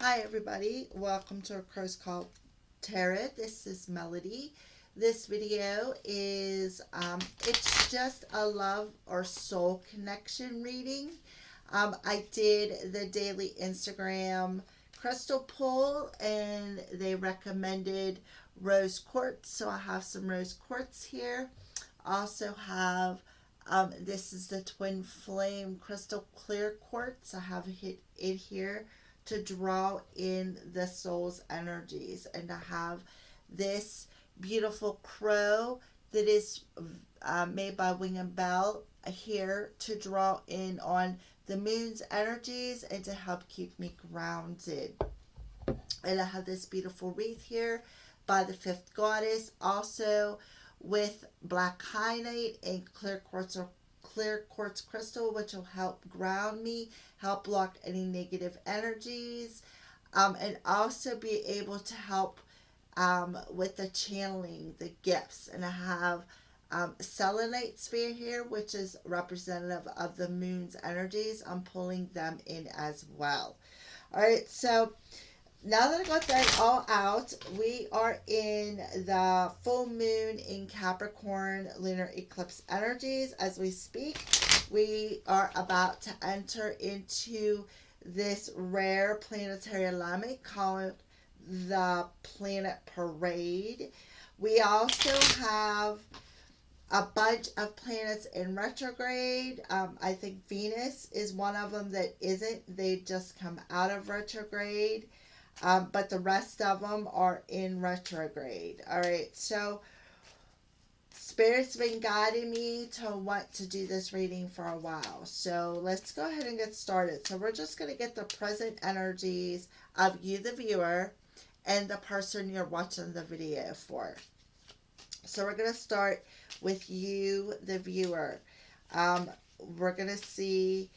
Hi everybody, welcome to A Crow's Call Tarot. This is Melody. This video is, it's just a love or soul connection reading. I did the daily Instagram crystal pull and they recommended rose quartz. So I have some rose quartz here. Also have, this is the twin flame crystal clear quartz. I have it here to draw in the soul's energies, and to have this beautiful crow that is made by Wing and Bell here to draw in on the moon's energies and to help keep me grounded. And I have this beautiful wreath here by the fifth goddess, also with black kyanite and clear quartz crystal, which will help ground me, help block any negative energies, and also be able to help with the channeling, the gifts. And I have selenite sphere here, which is representative of the moon's energies. I'm pulling them in as well. All right, so now that I got that all out, we are in the full moon in Capricorn lunar eclipse energies as we speak. We are about to enter into this rare planetary alignment called the Planet Parade. We also have a bunch of planets in retrograde. I think Venus is one of them that isn't. They just come out of retrograde. But the rest of them are in retrograde. All right, so Spirit's been guiding me to want to do this reading for a while. So let's go ahead and get started. So we're just going to get the present energies of you, the viewer, and the person you're watching the video for. So we're going to start with you, the viewer. We're going to see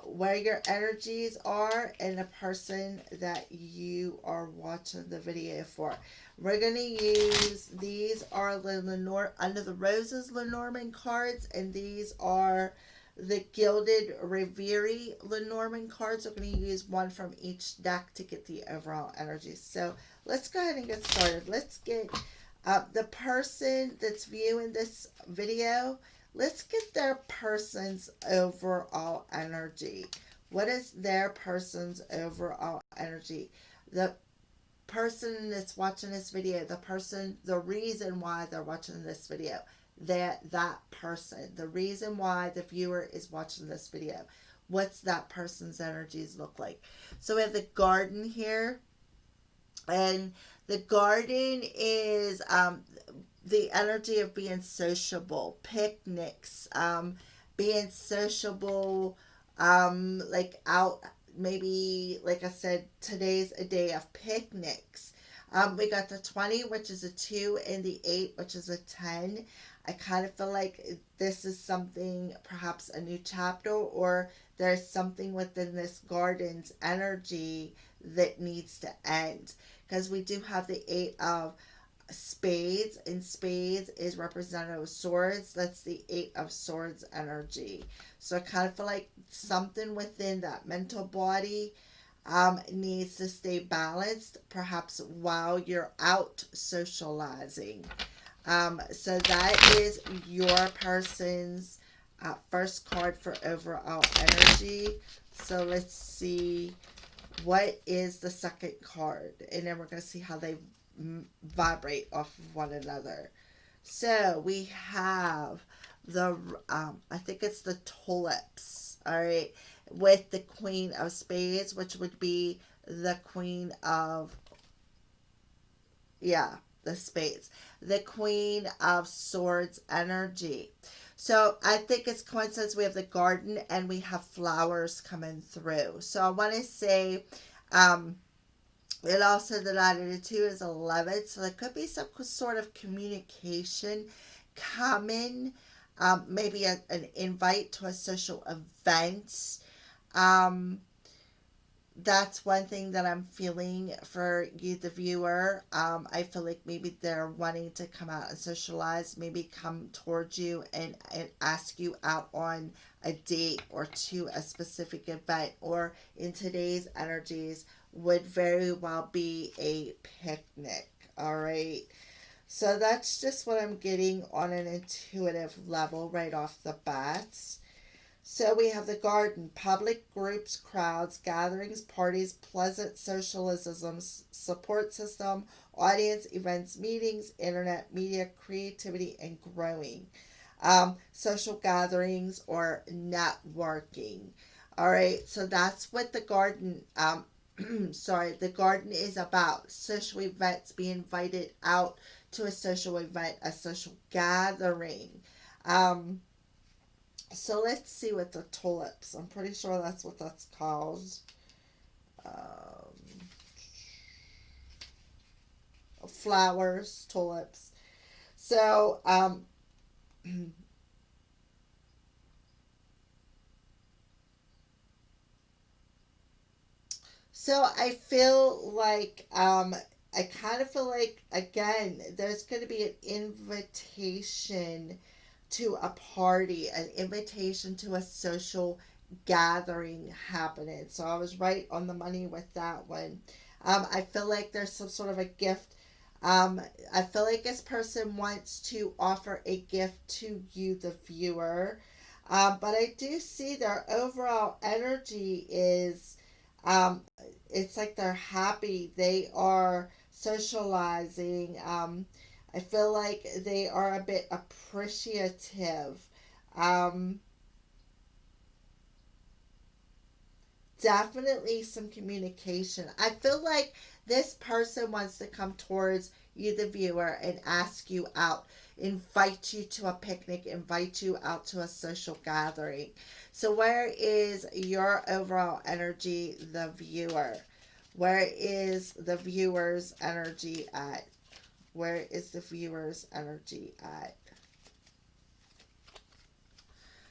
where your energies are and the person that you are watching the video for. We're going to use, these are the Lenore, Under the Roses Lenormand cards, and these are the Gilded Reverie Lenormand cards. We're going to use one from each deck to get the overall energy. So let's go ahead and get started. Let's get the person that's viewing this video. Let's get their person's overall energy. What is their person's overall energy? The person that's watching this video, the reason why they're watching this video, that person, the reason why the viewer is watching this video. What's that person's energies look like? So we have the garden here, and the garden is the energy of being sociable, picnics, being sociable, like out, maybe, like I said, today's a day of picnics. We got the 20, which is a 2, and the 8, which is a 10. I kind of feel like this is something, perhaps a new chapter, or there's something within this garden's energy that needs to end. Because we do have the 8 of spades, and spades is representative of swords. That's the 8 of swords energy. So I kind of feel like something within that mental body needs to stay balanced, perhaps while you're out socializing. So that is your person's first card for overall energy. So let's see what is the second card, and then we're going to see how they vibrate off of one another. So we have the I think it's the tulips, all right, with the Queen of Spades, which would be the Queen of, the spades, the Queen of Swords energy. So I think it's coincidence we have the garden and we have flowers coming through. So I want to say it also, the 9 and the 2 is 11. So there could be some sort of communication coming, maybe an invite to a social event. that's one thing that I'm feeling for you, the viewer. I feel like maybe they're wanting to come out and socialize, maybe come towards you and ask you out on a date or to a specific event, or in today's energies, would very well be a picnic. All right. So that's just what I'm getting on an intuitive level right off the bat. So we have the garden, public groups, crowds, gatherings, parties, pleasant socialisms, support system, audience, events, meetings, internet, media, creativity, and growing. Social gatherings or networking. All right, so that's what the garden, sorry, the garden is about. Social events, be invited out to a social event, a social gathering. Um, so let's see what the tulips. I'm pretty sure that's what that's called. Um, Flowers, tulips. So, so I feel like, I kind of feel like, again, there's going to be an invitation to a party, an invitation to a social gathering happening. So I was right on the money with that one. I feel like there's some sort of a gift. I feel like this person wants to offer a gift to you, the viewer. But I do see their overall energy is, it's like they're happy. They are socializing. I feel like they are a bit appreciative. Um, Definitely some communication. I feel like this person wants to come towards you, the viewer, and ask you out, invite you to a picnic, invite you out to a social gathering. So, where is your overall energy, the viewer? Where is the viewer's energy at? Where is the viewer's energy at?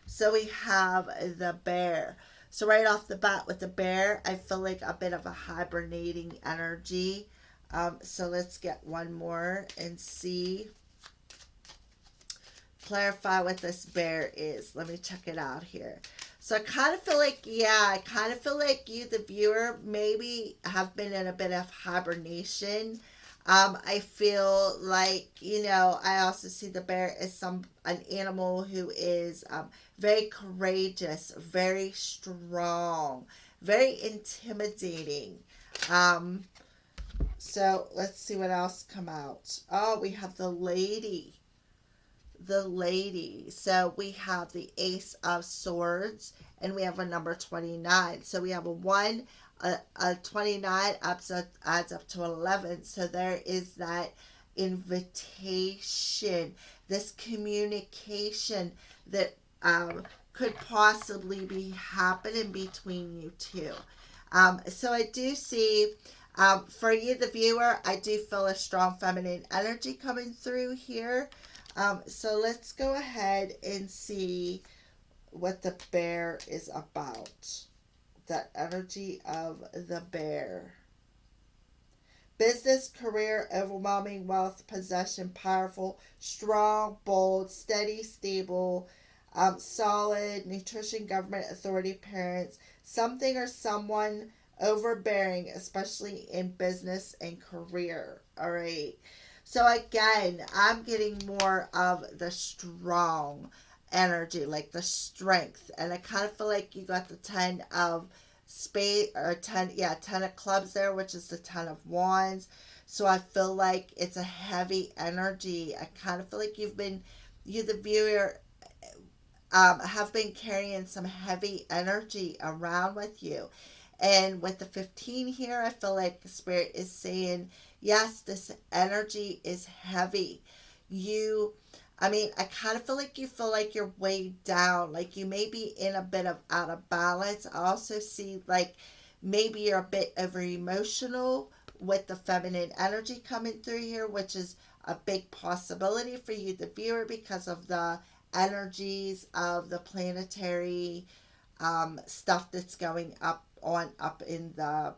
So we have the bear. So right off the bat with the bear, I feel like a bit of a hibernating energy. So let's get one more and see, clarify what this bear is. Let me check it out here. So I kind of feel like, yeah, I kind of feel like you, the viewer, maybe have been in a bit of hibernation. I feel like, I also see the bear as an animal who is very courageous, very strong, very intimidating. Um, so let's see what else come out. Oh, we have the lady. So we have the Ace of Swords, and we have a number 29. So we have a 1, a 29 adds up to 11. So there is that invitation, this communication that could possibly be happening between you two. So I do see, for you, the viewer, I do feel a strong feminine energy coming through here. So let's go ahead and see what the bear is about. That energy of the bear. Business, career, overwhelming wealth, possession, powerful, strong, bold, steady, stable, solid, nutrition, government, authority, parents, something or someone overbearing, especially in business and career. All right. So again, I'm getting more of the strong energy, like the strength. And I kind of feel like you got the 10 of spade, or 10, yeah, 10 of clubs there, which is the 10 of wands. So I feel like it's a heavy energy. I kind of feel like you, the viewer, have been carrying some heavy energy around with you. And with the 15 here, I feel like the spirit is saying, yes, this energy is heavy. You, I mean, I kind of feel like you feel like you're weighed down, like you may be in a bit of out of balance. I also see like maybe you're a bit over emotional with the feminine energy coming through here, which is a big possibility for you, the viewer, because of the energies of the planetary stuff that's going up on up in the,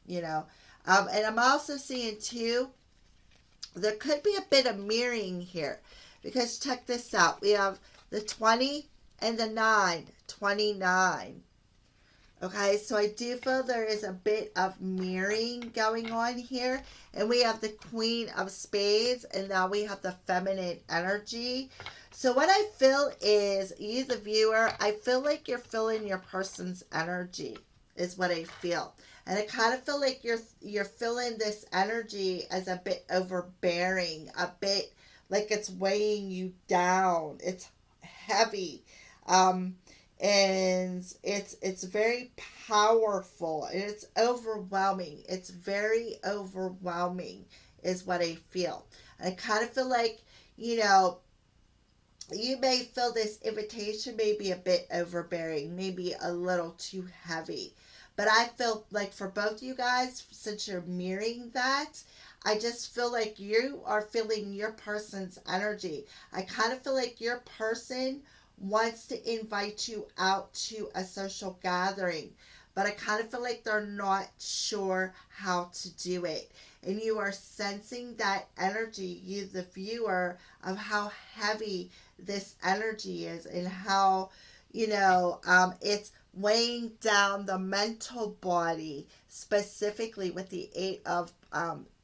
you know. And I'm also seeing too, there could be a bit of mirroring here, because check this out. We have the 20 and the 9, 29. Okay, so I do feel there is a bit of mirroring going on here. And we have the Queen of Spades, and now we have the feminine energy. So what I feel is, you the viewer, I feel like you're feeling your person's energy, is what I feel. And I kind of feel like you're feeling this energy as a bit overbearing, a bit like it's weighing you down. It's heavy. And it's very powerful, and it's overwhelming. It's very overwhelming is what I feel. I kind of feel like, you know, you may feel this invitation may be a bit overbearing, maybe a little too heavy. But I feel like for both you guys, since you're mirroring that, I just feel like you are feeling your person's energy. I kind of feel like your person wants to invite you out to a social gathering, but I kind of feel like they're not sure how to do it. And you are sensing that energy, you the viewer, of how heavy this energy is, and how, you know, it's weighing down the mental body, specifically with the 8 of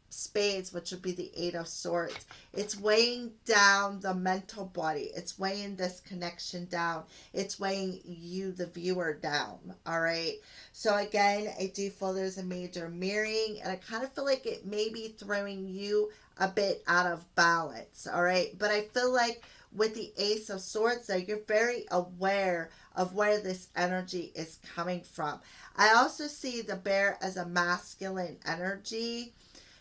Spades, which would be the 8 of Swords. It's weighing down the mental body. It's weighing this connection down. It's weighing you, the viewer, down. All right. So again, I do feel there's a major mirroring, and I kind of feel like it may be throwing you a bit out of balance. All right. But I feel like with the Ace of Swords, though, you're very aware of where this energy is coming from. I also see the Bear as a masculine energy.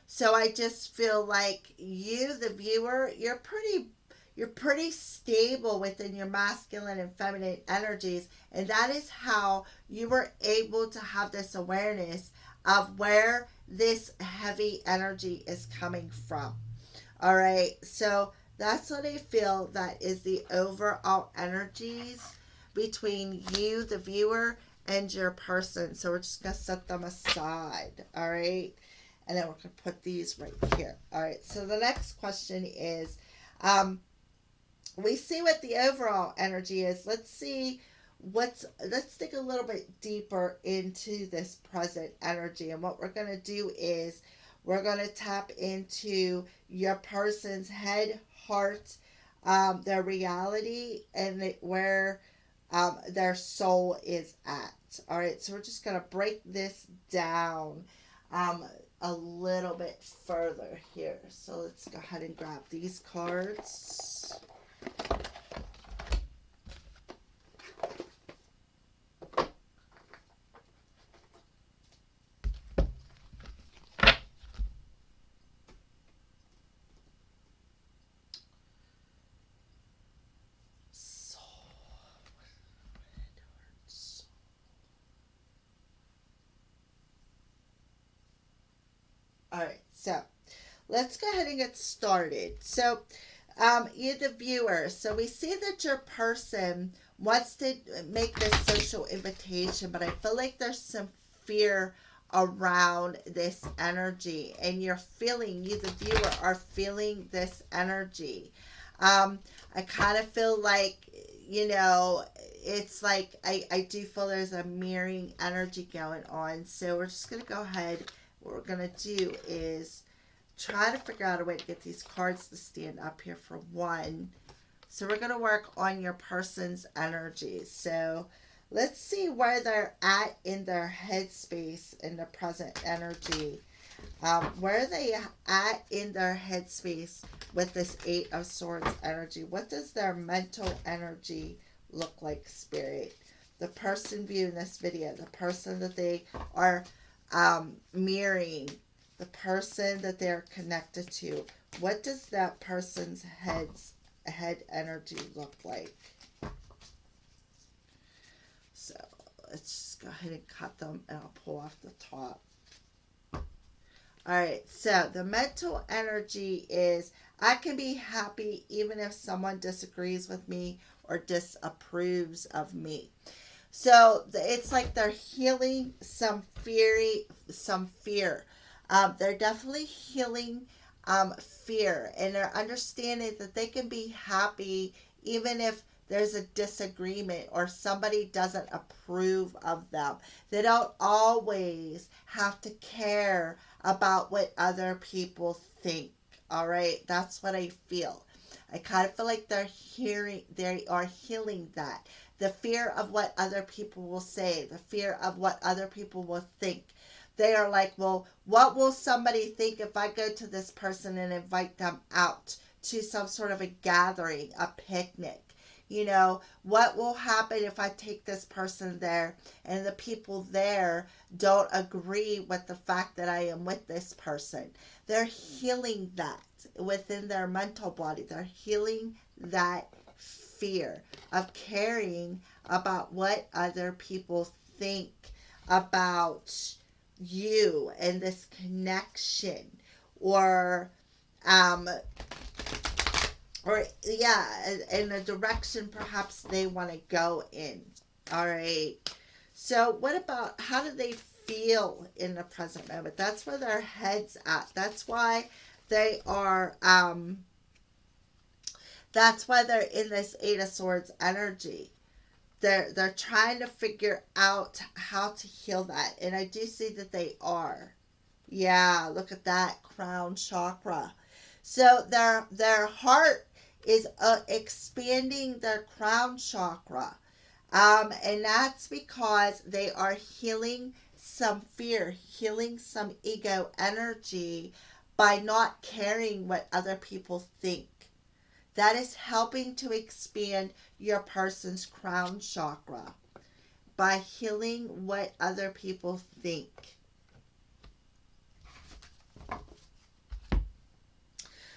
So I just feel like you, the viewer, you're pretty stable within your masculine and feminine energies, and that is how you were able to have this awareness of where this heavy energy is coming from. All right, so that's what I feel that is the overall energies between you, the viewer, and your person. So we're just going to set them aside. All right. And then we're going to put these right here. All right. So the next question is, we see what the overall energy is. Let's dig a little bit deeper into this present energy. And what we're going to do is we're going to tap into your person's head, heart, their reality, and where their soul is at. All right. So we're just going to break this down a little bit further here. So let's go ahead and grab these cards. All right, so let's go ahead and get started. So, you the viewer, so we see that your person wants to make this social invitation, but I feel like there's some fear around this energy, and you the viewer, are feeling this energy. I kind of feel like, you know, it's like I do feel there's a mirroring energy going on. So we're just going to go ahead. What we're going to do is try to figure out a way to get these cards to stand up here for one. So we're going to work on your person's energy. So let's see where they're at in their headspace in the present energy. Where are they at in their headspace with this 8 of Swords energy? What does their mental energy look like, Spirit? The person viewing this video, the person that they are mirroring, the person that they're connected to, what does that person's head energy look like? So let's just go ahead and cut them, and I'll pull off the top. All right, so the mental energy is, I can be happy even if someone disagrees with me or disapproves of me. So it's like they're healing some fear. They're definitely healing fear, and they're understanding that they can be happy even if there's a disagreement or somebody doesn't approve of them. They don't always have to care about what other people think. All right, that's what I feel. I kind of feel like they are healing that. The fear of what other people will say, the fear of what other people will think. They are like, well, what will somebody think if I go to this person and invite them out to some sort of a gathering, a picnic? What will happen if I take this person there and the people there don't agree with the fact that I am with this person? They're healing that within their mental body. They're healing that fear of caring about what other people think about you and this connection, or um yeah, in a direction perhaps they want to go in. All right, so what about, how do they feel in the present moment? That's where their head's at. They are that's why they're in this Eight of Swords energy. They're trying to figure out how to heal that, and I do see that they are. Yeah, look at that crown chakra. So their heart is expanding their crown chakra, and that's because they are healing some fear, healing some ego energy by not caring what other people think. That is helping to expand your person's crown chakra by healing what other people think.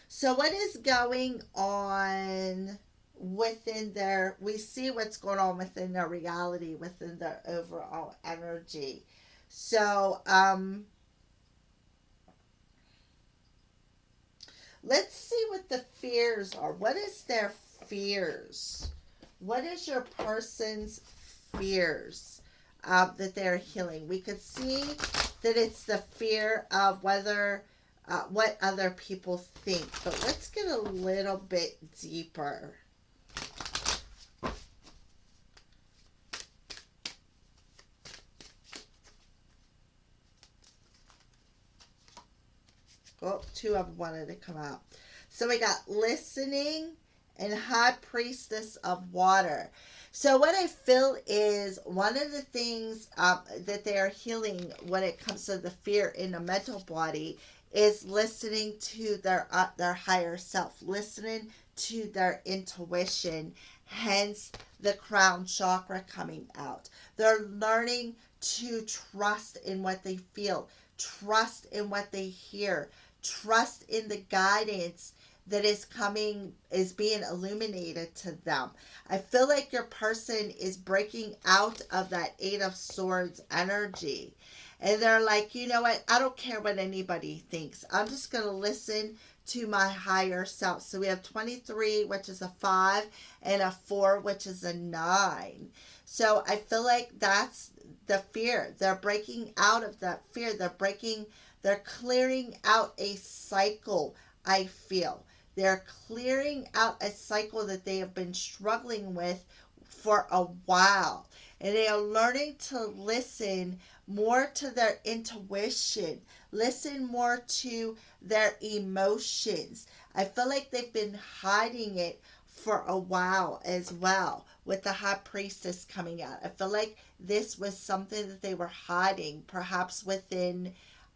So what is going on within their, we see what's going on within their reality, within their overall energy. So let's see what the fears are. What is their fears? What is your person's fears that they're healing? We could see that it's the fear of whether what other people think. But let's get a little bit deeper. Oh, two of them wanted to come out. So we got listening and High Priestess of Water. So what I feel is one of the things that they are healing when it comes to the fear in the mental body is listening to their higher self, listening to their intuition, hence the crown chakra coming out. They're learning to trust in what they feel, trust in what they hear, trust in the guidance that is being illuminated to them. I feel like your person is breaking out of that Eight of Swords energy. And they're like, you know what? I don't care what anybody thinks. I'm just going to listen to my higher self. So we have 23, which is a 5, and a 4, which is a 9. So I feel like that's the fear. They're breaking out of that fear. They're clearing out a cycle, I feel. They're clearing out a cycle that they have been struggling with for a while. And they are learning to listen more to their intuition, listen more to their emotions. I feel like they've been hiding it for a while as well, with the High Priestess coming out. I feel like this was something that they were hiding, perhaps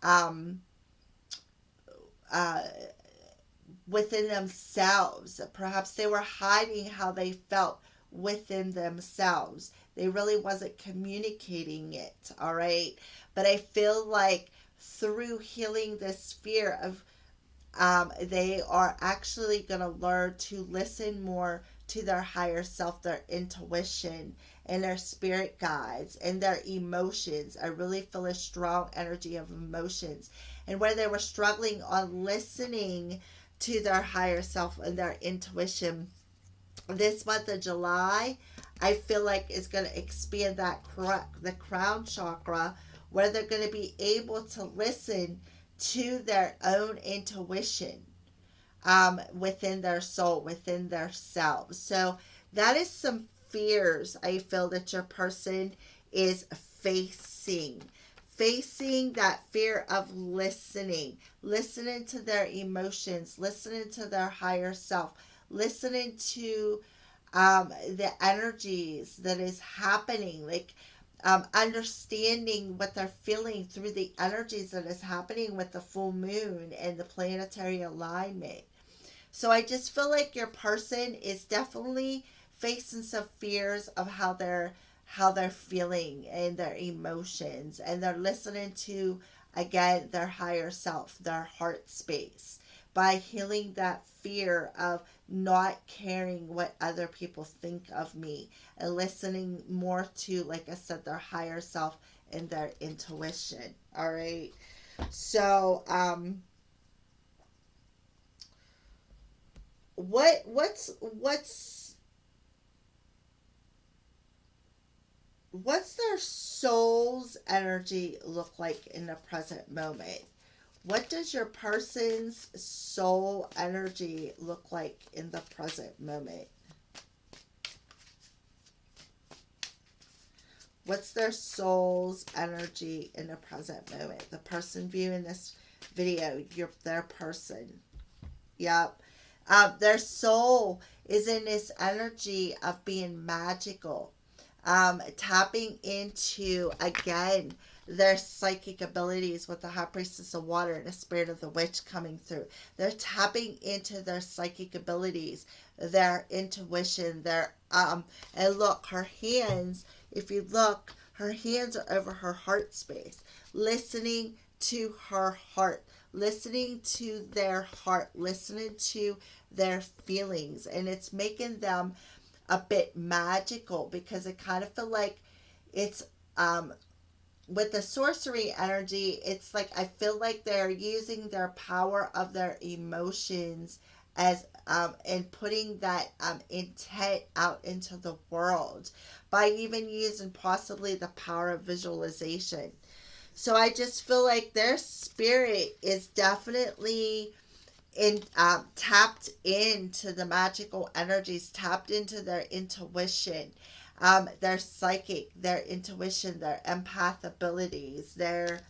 um, uh, within themselves. Perhaps they were hiding how they felt within themselves. They really wasn't communicating it, all right? But I feel like through healing this fear of, they are actually going to learn to listen more to their higher self, their intuition, and their spirit guides, and their emotions. I really feel a strong energy of emotions. And where they were struggling on listening to their higher self and their intuition, this month of July, I feel like is going to expand the crown chakra, where they're going to be able to listen to their own intuition, within their soul, within their selves. So that is some fears I feel that your person is facing that fear of listening to their emotions, listening to their higher self, listening to the energies that is happening, like understanding what they're feeling through the energies that is happening with the full moon and the planetary alignment. So I just feel like your person is definitely facing some fears of how they're feeling and their emotions, and they're listening to, again, their higher self, their heart space, by healing that fear of not caring what other people think of me, and listening more to, like I said, their higher self and their intuition. All right. So what's their soul's energy look like in the present moment? What does your person's soul energy look like in the present moment? What's their soul's energy in the present moment? The person viewing this video, their person. Yep. Their soul is in this energy of being magical, tapping into, again, their psychic abilities with the High Priestess of Water and the Spirit of the Witch coming through. They're tapping into their psychic abilities, their intuition, and look, her hands, if you look, her hands are over her heart space, listening to her heart, listening to their heart, listening to their feelings, and it's making them a bit magical, because I kind of feel like it's with the sorcery energy, it's like I feel like they're using their power of their emotions as and putting that intent out into the world, by even using possibly the power of visualization. So I just feel like their spirit is definitely tapped into the magical energies, tapped into their intuition, their psychic, their intuition, their empath abilities, their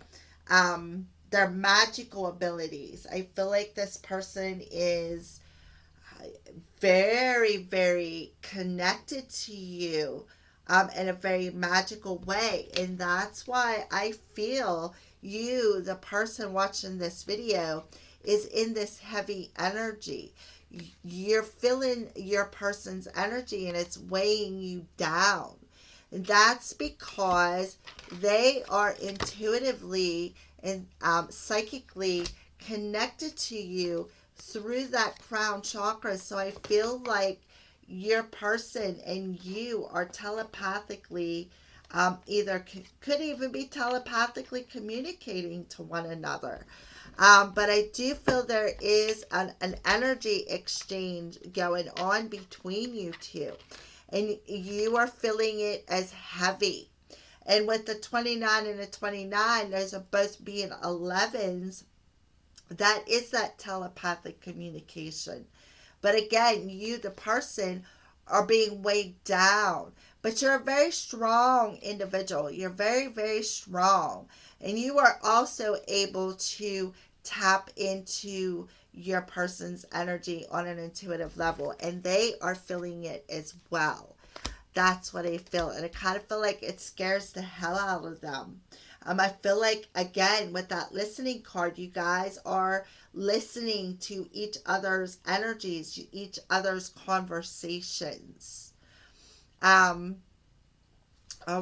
magical abilities. I feel like this person is very, very connected to you, in a very magical way. And that's why I feel you, the person watching this video, is in this heavy energy. You're feeling your person's energy and it's weighing you down. And that's because they are intuitively and psychically connected to you through that crown chakra. So I feel like your person and you are telepathically, either could even be telepathically communicating to one another. But I do feel there is an energy exchange going on between you two. And you are feeling it as heavy. And with the 29 and the 29, those are both being 11s. That is that telepathic communication. But again, you, the person, are being weighed down. But you're a very strong individual. You're very, very strong. And you are also able to tap into your person's energy on an intuitive level. And they are feeling it as well. That's what I feel. And I kind of feel like it scares the hell out of them. I feel like, again, with that listening card, you guys are listening to each other's energies, each other's conversations. All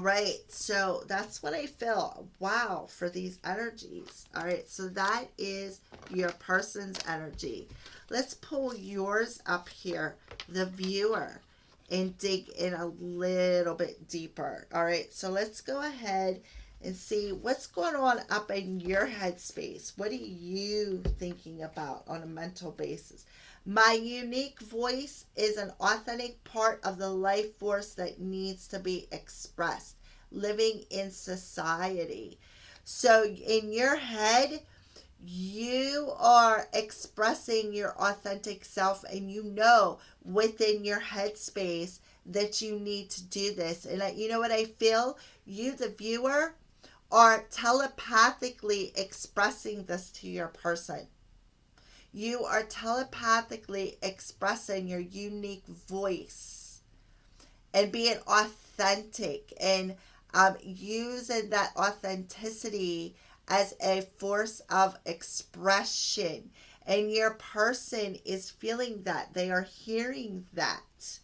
right, so that's what I feel. Wow, for these energies. All right, so that is your person's energy. Let's pull yours up here, the viewer, and dig in a little bit deeper. All right, so let's go ahead and see what's going on up in your headspace. What are you thinking about on a mental basis? My unique voice is an authentic part of the life force that needs to be expressed, living in society. So in your head, you are expressing your authentic self, and you know within your headspace that you need to do this. And you know what I feel? You, the viewer, are telepathically expressing this to your person. You are telepathically expressing your unique voice and being authentic, and using that authenticity as a force of expression. And your person is feeling that. They are hearing that.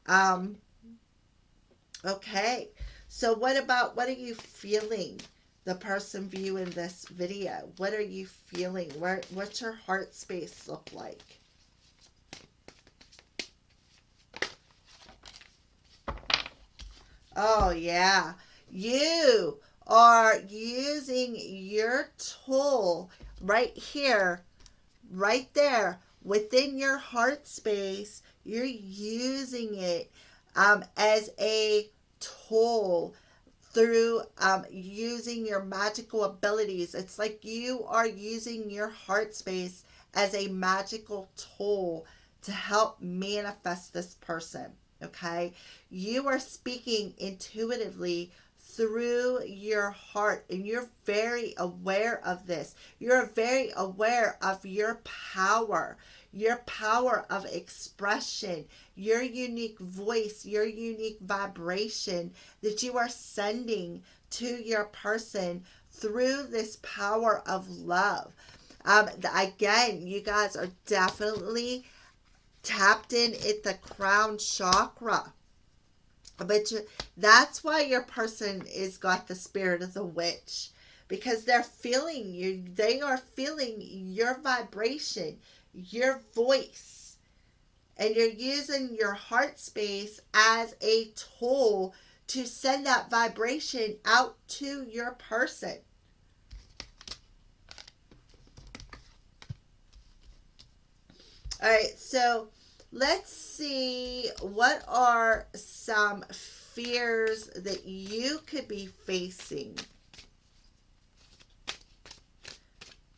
Um, okay. So what are you feeling? The person viewing this video, what are you feeling? What's your heart space look like? Oh, yeah. You are using your tool right here, right there, within your heart space. You're using it as a tool through using your magical abilities. It's like you are using your heart space as a magical tool to help manifest this person. Okay, you are speaking intuitively through your heart, and you're very aware of this. You're very aware of your power of expression, your unique voice, your unique vibration that you are sending to your person through this power of love. Again, you guys are definitely tapped in at the crown chakra. But that's why your person is got the spirit of the witch, because they're feeling you. They are feeling your vibration, your voice, and you're using your heart space as a tool to send that vibration out to your person. All right, so let's see, what are some fears that you could be facing?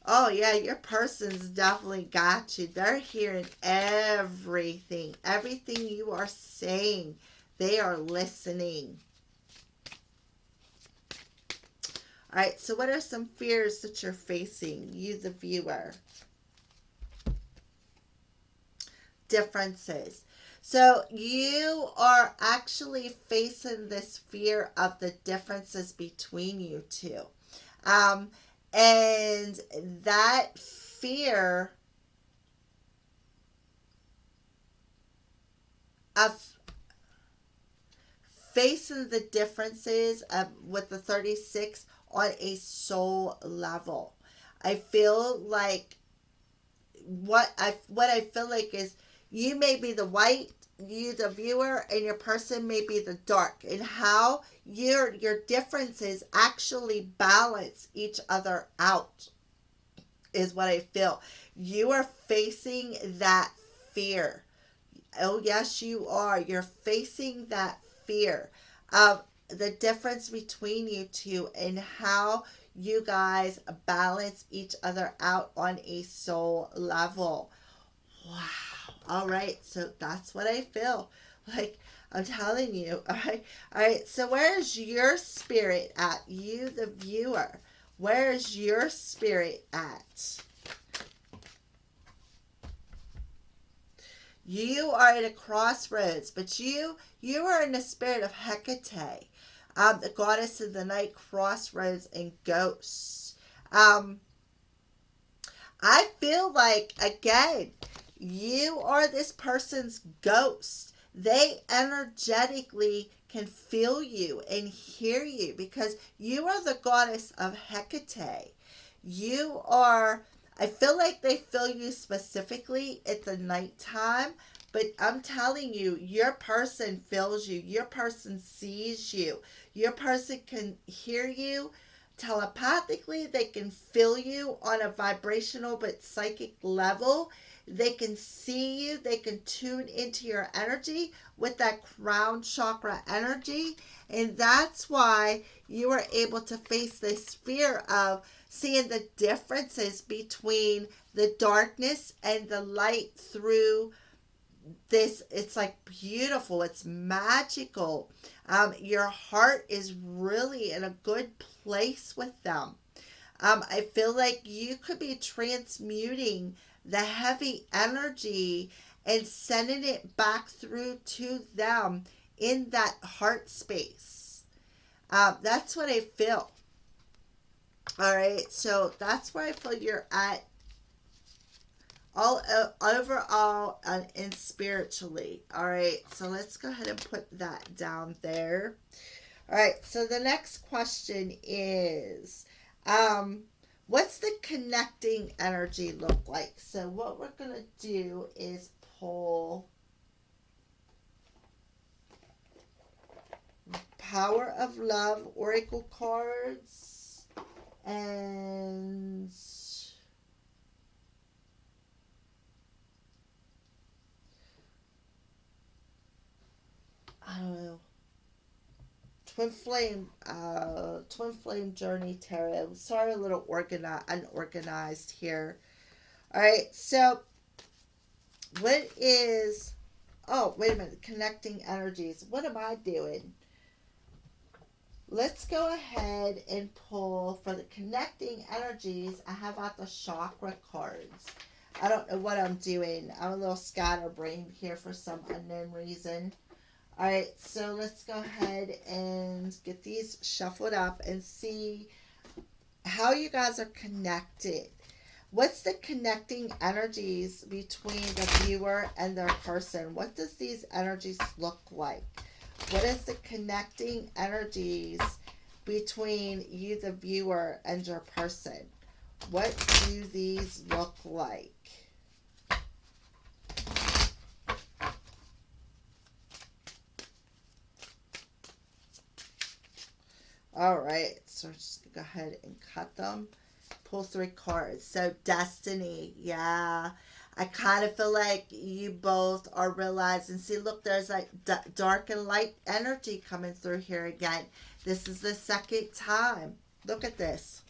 Oh, yeah, your person's definitely got you. They're hearing everything. Everything you are saying, they are listening. All right, so what are some fears that you're facing, you, the viewer? Differences. So you are actually facing this fear of the differences between you two. And that fear of facing the differences with the 36 on a soul level. I feel like what I feel like is, you may be the white, you the viewer, and your person may be the dark, and how your differences actually balance each other out is what I feel. You are facing that fear. Oh yes, you are. You're facing that fear of the difference between you two and how you guys balance each other out on a soul level. Wow. All right, so that's what I feel like. I'm telling you. All right. So where's your spirit at, you the viewer? Where's your spirit at? You are at a crossroads, but you are in the spirit of Hecate, the goddess of the night, crossroads, and ghosts. I feel like, again, you are this person's ghost. They energetically can feel you and hear you because you are the goddess of Hecate. You are, I feel like they feel you specifically at the nighttime, but I'm telling you, your person feels you. Your person sees you. Your person can hear you telepathically. They can feel you on a vibrational but psychic level. They can see you. They can tune into your energy with that crown chakra energy. And that's why you are able to face this fear of seeing the differences between the darkness and the light through this. It's like beautiful. It's magical. Your heart is really in a good place with them. I feel like you could be transmuting the heavy energy and sending it back through to them in that heart space. That's what I feel. All right, so that's where I feel you're at all overall and spiritually. All right, so let's go ahead and put that down there. All right, so the next question is, what's the connecting energy look like? So what we're going to do is pull Power of Love Oracle cards, and I don't know, Twin Flame Journey Tarot. Sorry, a little unorganized here. All right, so what is? Oh, wait a minute. Connecting energies. What am I doing? Let's go ahead and pull for the connecting energies. I have out the chakra cards. I don't know what I'm doing. I'm a little scatterbrained here for some unknown reason. All right, so let's go ahead and get these shuffled up and see how you guys are connected. What's the connecting energies between the viewer and their person? What does these energies look like? What is the connecting energies between you, the viewer, and your person? What do these look like? All right, so we're just going to go ahead and cut them. Pull 3 cards. So destiny, yeah. I kind of feel like you both are realizing, see, look, there's like dark and light energy coming through here again. This is the second time. Look at this.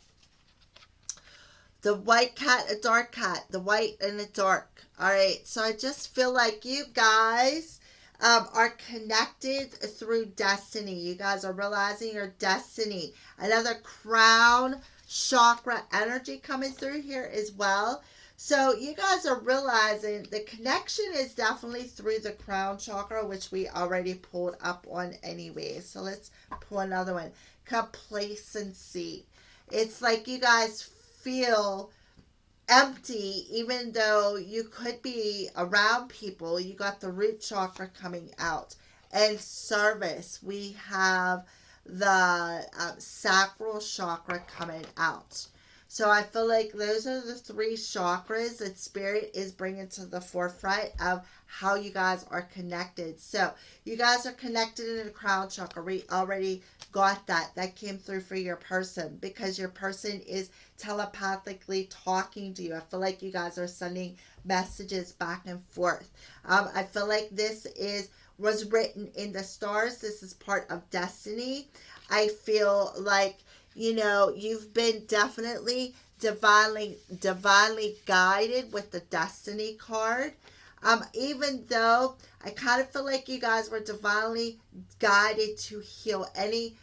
The white cat, a dark cat, the white and the dark. All right, so I just feel like you guys are connected through destiny. You guys are realizing your destiny. Another crown chakra energy coming through here as well. So you guys are realizing the connection is definitely through the crown chakra, which we already pulled up on anyway. So let's pull another one. Complacency. It's like you guys feel empty, even though you could be around people. You got the root chakra coming out. And service. We have the sacral chakra coming out. So I feel like those are the 3 chakras that Spirit is bringing to the forefront of how you guys are connected. So you guys are connected in the crown chakra. We already got that. That came through for your person because your person is telepathically talking to you. I feel like you guys are sending messages back and forth. I feel like this was written in the stars. This is part of destiny. I feel like, you know, you've been definitely divinely guided with the destiny card. Even though I kind of feel like you guys were divinely guided to heal any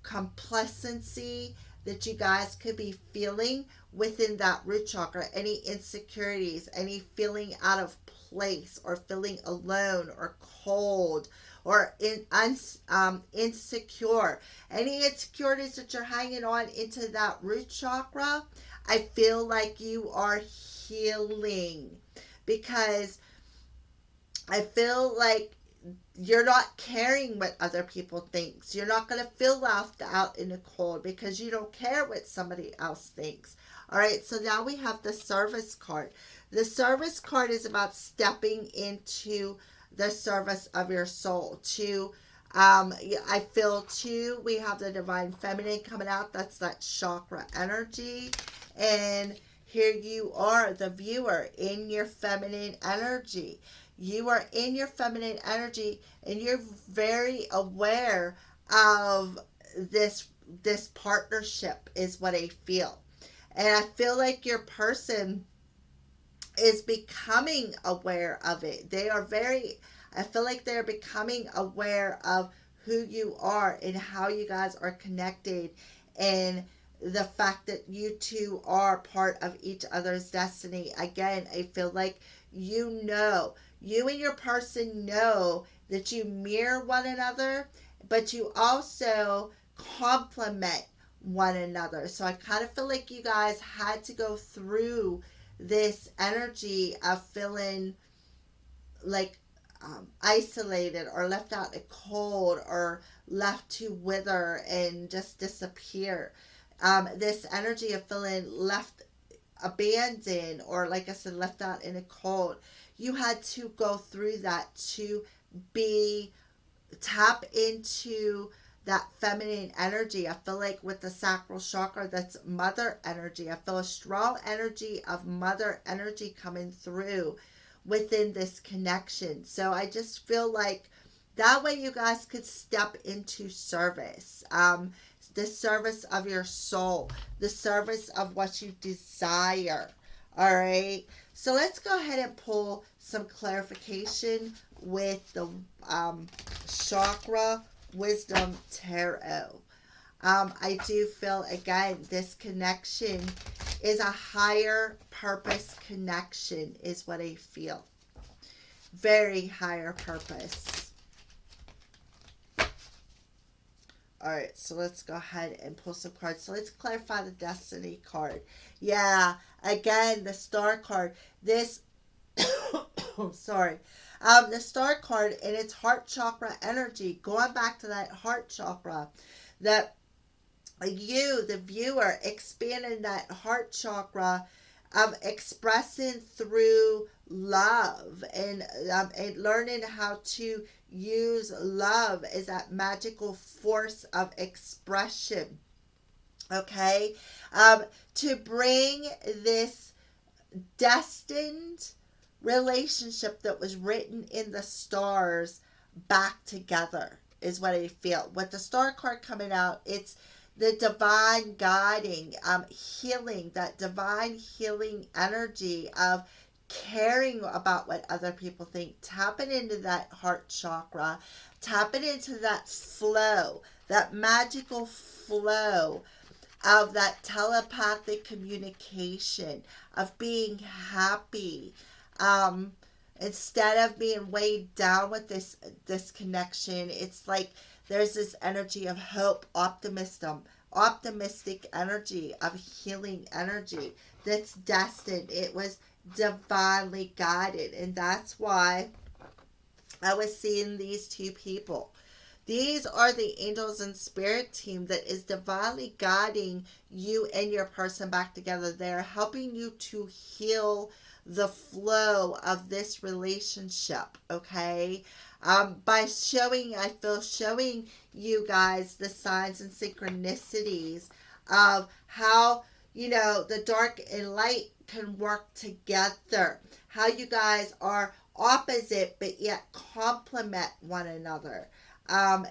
complacency that you guys could be feeling within that root chakra, any insecurities, any feeling out of place or feeling alone or cold or insecure. Any insecurities that you're hanging on into that root chakra, I feel like you are healing because I feel like you're not caring what other people thinks. You're not going to feel left out in the cold because you don't care what somebody else thinks. All right, so now we have the service card. The service card is about stepping into the service of your soul, to I feel too, we have the divine feminine coming out. That's that chakra energy. And here you are, the viewer, in your feminine energy. You are in your feminine energy, and you're very aware of this partnership is what I feel. And I feel like your person is becoming aware of it. They are very, I feel like they're becoming aware of who you are and how you guys are connected, and the fact that you two are part of each other's destiny. Again, I feel like you and your person know that you mirror one another, but you also complement one another. So I kind of feel like you guys had to go through this energy of feeling like isolated or left out in cold or left to wither and just disappear. This energy of feeling left abandoned, or like I said, left out in a cold. You had to go through that to be tap into that feminine energy. I feel like with the sacral chakra, that's mother energy. I feel a strong energy of mother energy coming through within this connection. So I just feel like that way you guys could step into service. The service of your soul, the service of what you desire. All right. So let's go ahead and pull some clarification with the chakra wisdom tarot. I do feel again this connection is a higher purpose connection, is what I feel. Very higher purpose. All right, so let's go ahead and pull some cards. So let's clarify the destiny card. Yeah, again, the star card. This, sorry. The star card and its heart chakra energy, going back to that heart chakra, that you, the viewer, expanding that heart chakra of expressing through love, and learning how to use love as that magical force of expression. Okay, to bring this destined relationship that was written in the stars back together is what I feel. With the star card coming out, it's the divine guiding, healing, that divine healing energy of caring about what other people think, tapping into that heart chakra, tapping into that flow, that magical flow of that telepathic communication, of being happy, instead of being weighed down with this connection. It's like there's this energy of hope, optimistic energy, of healing energy that's destined. It was divinely guided, and that's why I was seeing these two people. These are the angels and spirit team that is divinely guiding you and your person back together. They're helping you to heal the flow of this relationship, okay? By showing you guys the signs and synchronicities of how, the dark and light can work together. How you guys are opposite but yet complement one another.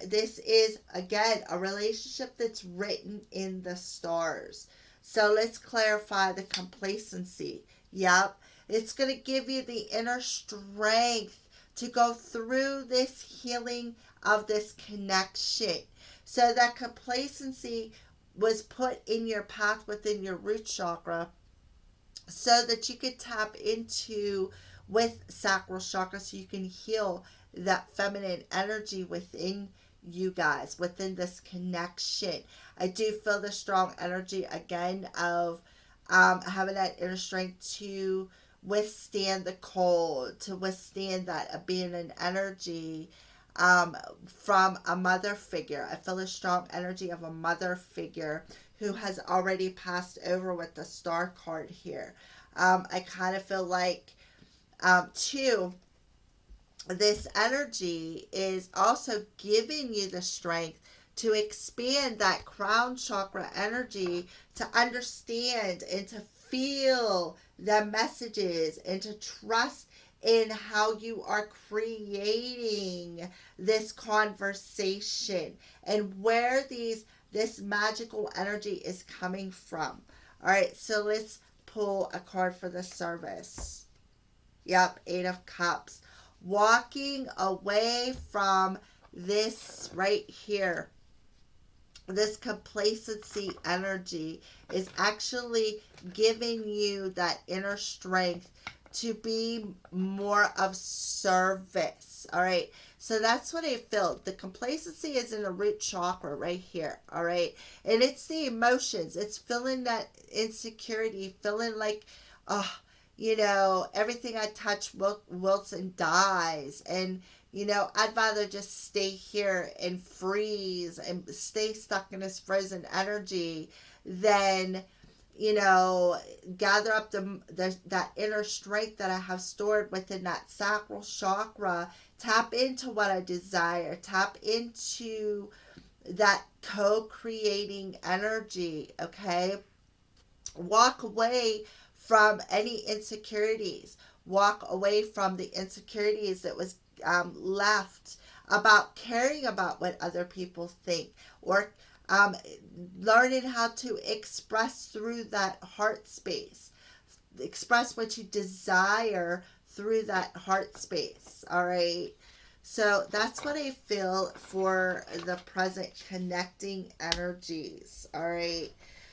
This is, again, a relationship that's written in the stars. So let's clarify the complacency. Yep. It's going to give you the inner strength to go through this healing of this connection. So that complacency was put in your path within your root chakra so that you could tap into with sacral chakra, so you can heal that feminine energy within you guys, within this connection. I do feel the strong energy again of having that inner strength to withstand the cold, to withstand that abandoned energy from a mother figure. I feel a strong energy of a mother figure who has already passed over with the star card here. I kind of feel like, too, this energy is also giving you the strength to expand that crown chakra energy, to understand and to feel the messages and to trust in how you are creating this conversation and where this magical energy is coming from. All right, so let's pull a card for the service. Yep, Eight of Cups. Walking away from this right here, this complacency energy is actually giving you that inner strength to be more of service. All right. So that's what I feel. The complacency is in the root chakra right here. All right. And it's the emotions. It's feeling that insecurity, feeling like, oh, everything I touch wilts and dies. And, I'd rather just stay here and freeze and stay stuck in this frozen energy than, gather up that inner strength that I have stored within that sacral chakra, tap into what I desire, tap into that co-creating energy, okay? Walk away from any insecurities. Walk away from the insecurities that was left about caring about what other people think, or learning how to express through that heart space. Express what you desire through that heart space. All right. So that's what I feel for the present connecting energies. All right.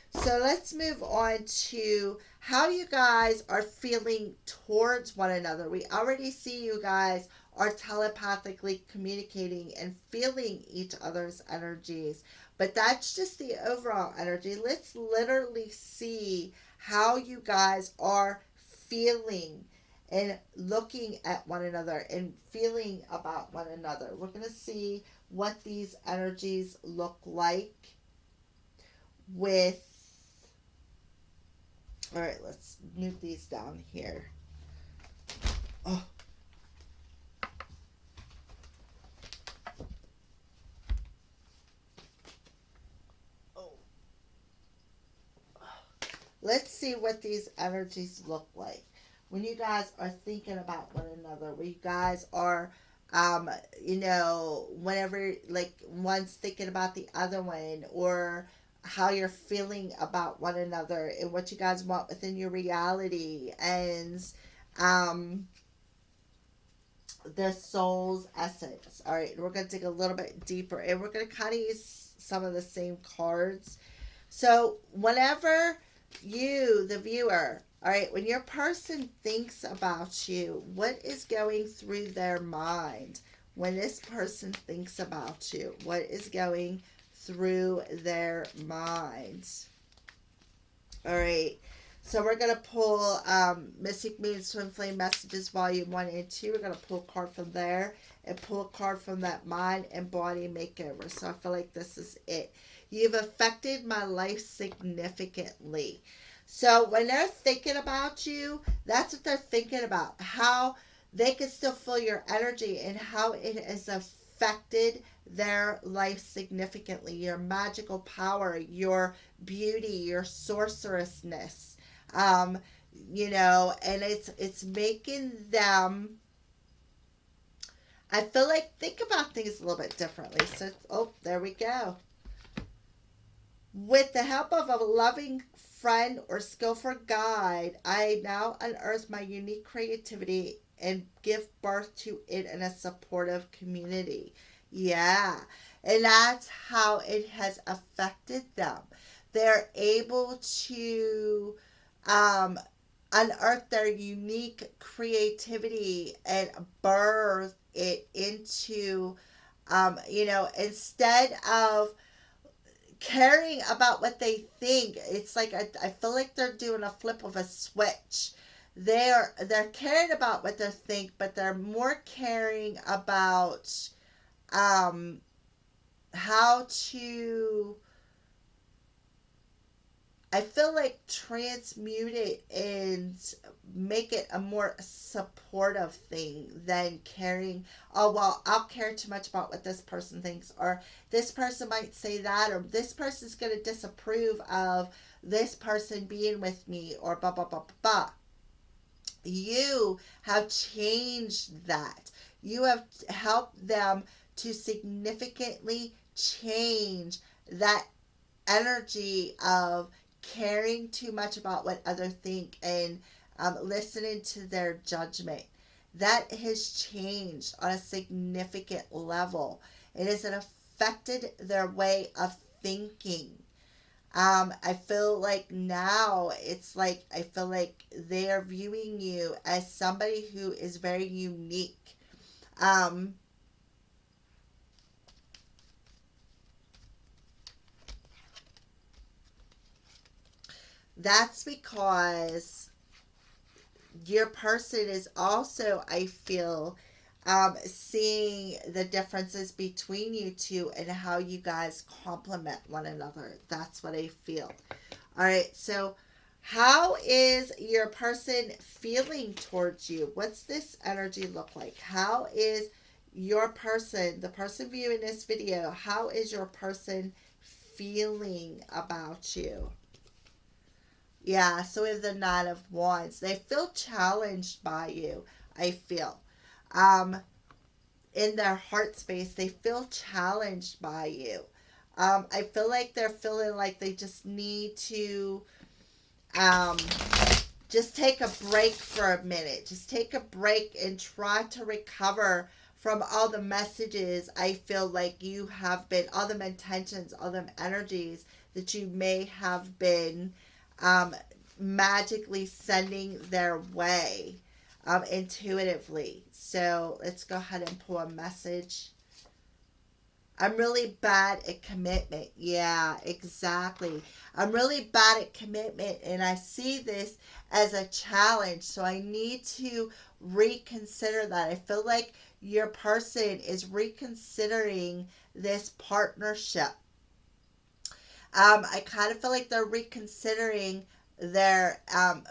So let's move on to how you guys are feeling towards one another. We already see you guys are telepathically communicating and feeling each other's energies. But that's just the overall energy. Let's literally see how you guys are feeling and looking at one another and feeling about one another. We're going to see what these energies look like with... All right, let's move these down here. Oh. Let's see what these energies look like when you guys are thinking about one another, when you guys are, whenever, like, one's thinking about the other one, or how you're feeling about one another and what you guys want within your reality, and the soul's essence. All right, we're going to dig a little bit deeper, and we're going to kind of use some of the same cards. So whenever you, the viewer, all right, when your person thinks about you, what is going through their mind? When this person thinks about you, what is going through their minds? All right, so we're going to pull Mystic Moon Twin Flame Messages Volume 1 and 2. We're going to pull a card from there and pull a card from that Mind and Body Makeover. So I feel like this is it. You've affected my life significantly. So when they're thinking about you, that's what they're thinking about. How they can still feel your energy and how it has affected their life significantly. Your magical power, your beauty, your sorcerousness. And it's making them, I feel like, think about things a little bit differently. So, there we go. With the help of a loving friend or skillful guide, I now unearth my unique creativity and give birth to it in a supportive community. Yeah. And that's how it has affected them. They're able to unearth their unique creativity and birth it into, instead of caring about what they think, it's like I feel like they're doing a flip of a switch. They're caring about what they think, but they're more caring about how to, I feel like transmute it and make it a more supportive thing than caring, oh, well, I'll care too much about what this person thinks, or this person might say that, or this person's going to disapprove of this person being with me, or blah, blah, blah, blah, blah. You have changed that. You have helped them to significantly change that energy of caring too much about what others think and listening to their judgment. That has changed on a significant level. It has affected their way of thinking. I feel like now it's like I feel like they are viewing you as somebody who is very unique. Um, that's because your person is also, I feel, seeing the differences between you two and how you guys complement one another. That's what I feel. All right, so how is your person feeling towards you? What's this energy look like? How is your person, the person viewing this video, how is your person feeling about you? Yeah, so we have the Nine of Wands. They feel challenged by you, I feel. Um, in their heart space, they feel challenged by you. I feel like they're feeling like they just need to um, just take a break for a minute. Just take a break and try to recover from all the messages I feel like you have been, all the intentions, all the energies that you may have been um, magically sending their way intuitively. So let's go ahead and pull a message. I'm really bad at commitment. Yeah, exactly. I'm really bad at commitment, and I see this as a challenge. So I need to reconsider that. I feel like your person is reconsidering this partnership. I kind of feel like they're reconsidering their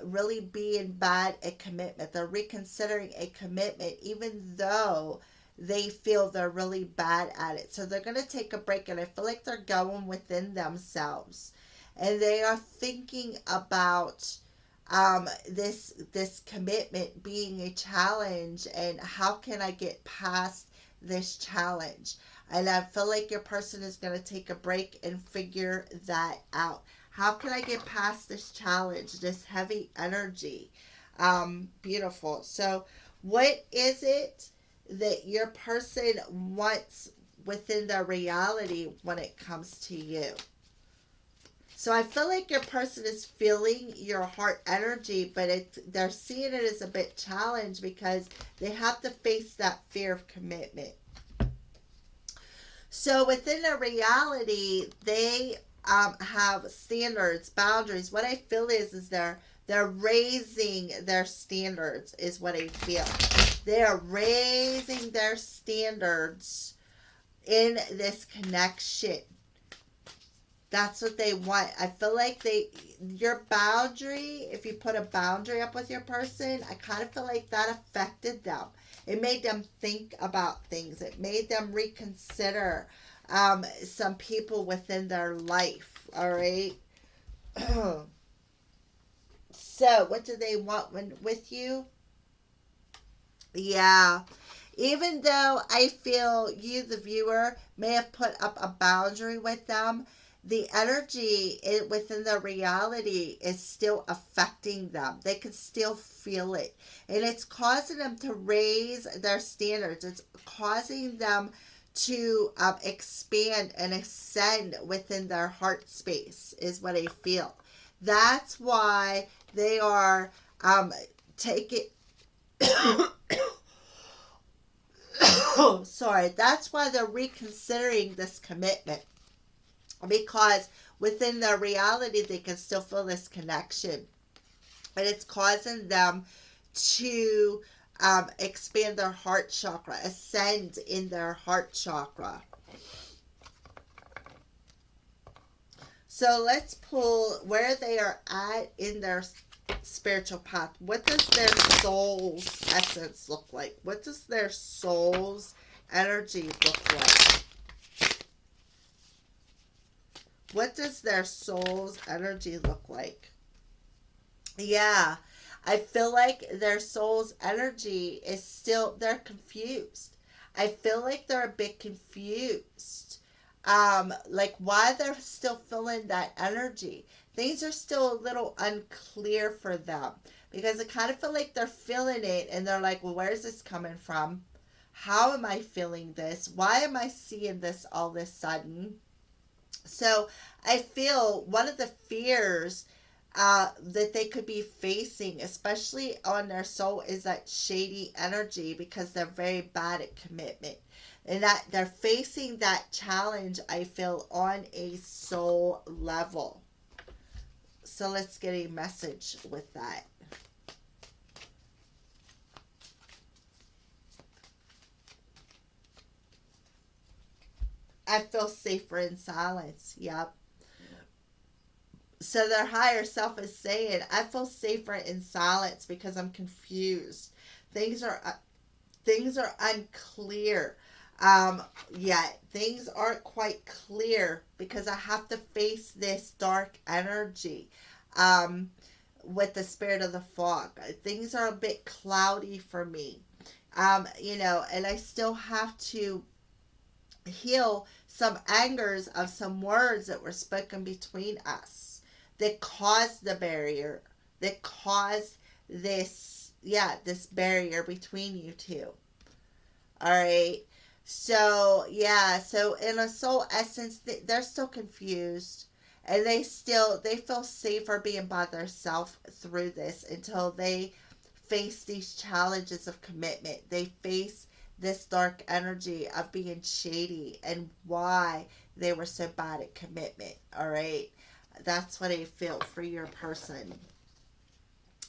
really being bad at commitment. They're reconsidering a commitment, even though they feel they're really bad at it. So they're going to take a break, and I feel like they're going within themselves, and they are thinking about this commitment being a challenge, and how can I get past this challenge. And I feel like your person is going to take a break and figure that out. How can I get past this challenge, this heavy energy? Beautiful. So what is it that your person wants within their reality when it comes to you? So I feel like your person is feeling your heart energy, but they're seeing it as a bit challenged because they have to face that fear of commitment. So within their reality, they have standards, boundaries. What I feel is they're raising their standards is what I feel. They are raising their standards in this connection. That's what they want. I feel like your boundary, if you put a boundary up with your person, I kind of feel like that affected them. It made them think about things. It made them reconsider some people within their life. All right. So, what do they want with you? Yeah. Even though I feel you, the viewer, may have put up a boundary with them, the energy within the reality is still affecting them. They can still feel it. And it's causing them to raise their standards. It's causing them to expand and ascend within their heart space, is what I feel. That's why they are taking... Sorry. That's why they're reconsidering this commitment. Because within their reality, they can still feel this connection. And it's causing them to expand their heart chakra, ascend in their heart chakra. So let's pull where they are at in their spiritual path. What does their soul's essence look like? What does their soul's energy look like? What does their soul's energy look like? Yeah, I feel like their soul's energy is still, they're confused. I feel like they're a bit confused. Like why they're still feeling that energy. Things are still a little unclear for them because I kind of feel like they're feeling it and they're like, well, where's this coming from? How am I feeling this? Why am I seeing this all this sudden? So I feel one of the fears that they could be facing, especially on their soul, is that shady energy because they're very bad at commitment. And that they're facing that challenge, I feel, on a soul level. So let's get a message with that. I feel safer in silence. Yep. So their higher self is saying, I feel safer in silence because I'm confused. Things are things are unclear. Yet things aren't quite clear because I have to face this dark energy. With the spirit of the fog. Things are a bit cloudy for me. And I still have to heal some angers of some words that were spoken between us that caused the barrier, that caused this barrier between you two. All right. So in a soul essence, they're still confused and they feel safer being by themselves through this until they face these challenges of commitment. They face this dark energy of being shady and why they were so bad at commitment. All right. That's what I feel for your person.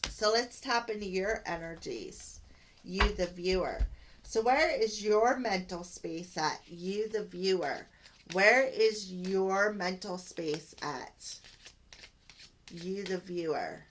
So let's tap into your energies, you, the viewer. So, where is your mental space at? You, the viewer. Where is your mental space at? You, the viewer.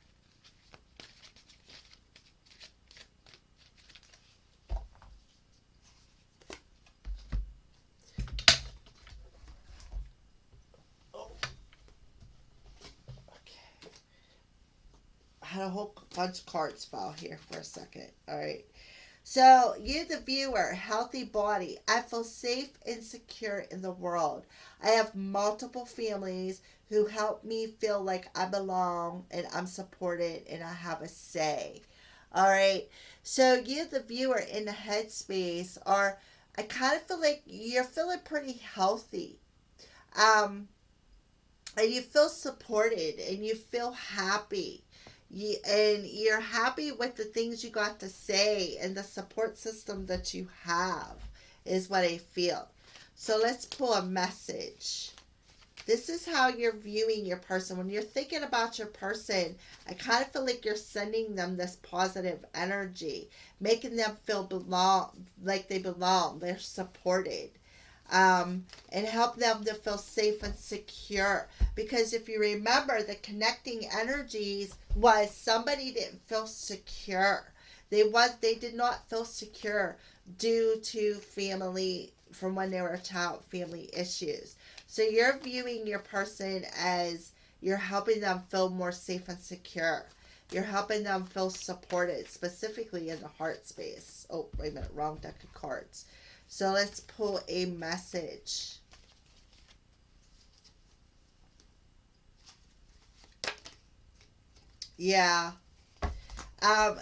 I had a whole bunch of cards fall here for a second. All right. So, you, the viewer, healthy body. I feel safe and secure in the world. I have multiple families who help me feel like I belong and I'm supported and I have a say. All right. So, you, the viewer, in the headspace, are, I kind of feel like you're feeling pretty healthy. Um, and you feel supported and you feel happy. And you're happy with the things you got to say and the support system that you have is what I feel. So let's pull a message. This is how you're viewing your person. When you're thinking about your person, I kind of feel like you're sending them this positive energy, making them feel like they belong, they're supported, and help them to feel safe and secure. Because if you remember, the connecting energies was somebody didn't feel secure. They did not feel secure due to family from when they were a child, family issues. So you're viewing your person as you're helping them feel more safe and secure. You're helping them feel supported, specifically in the heart space. Oh, wait a minute, wrong deck of cards. So let's pull a message. Yeah. Um,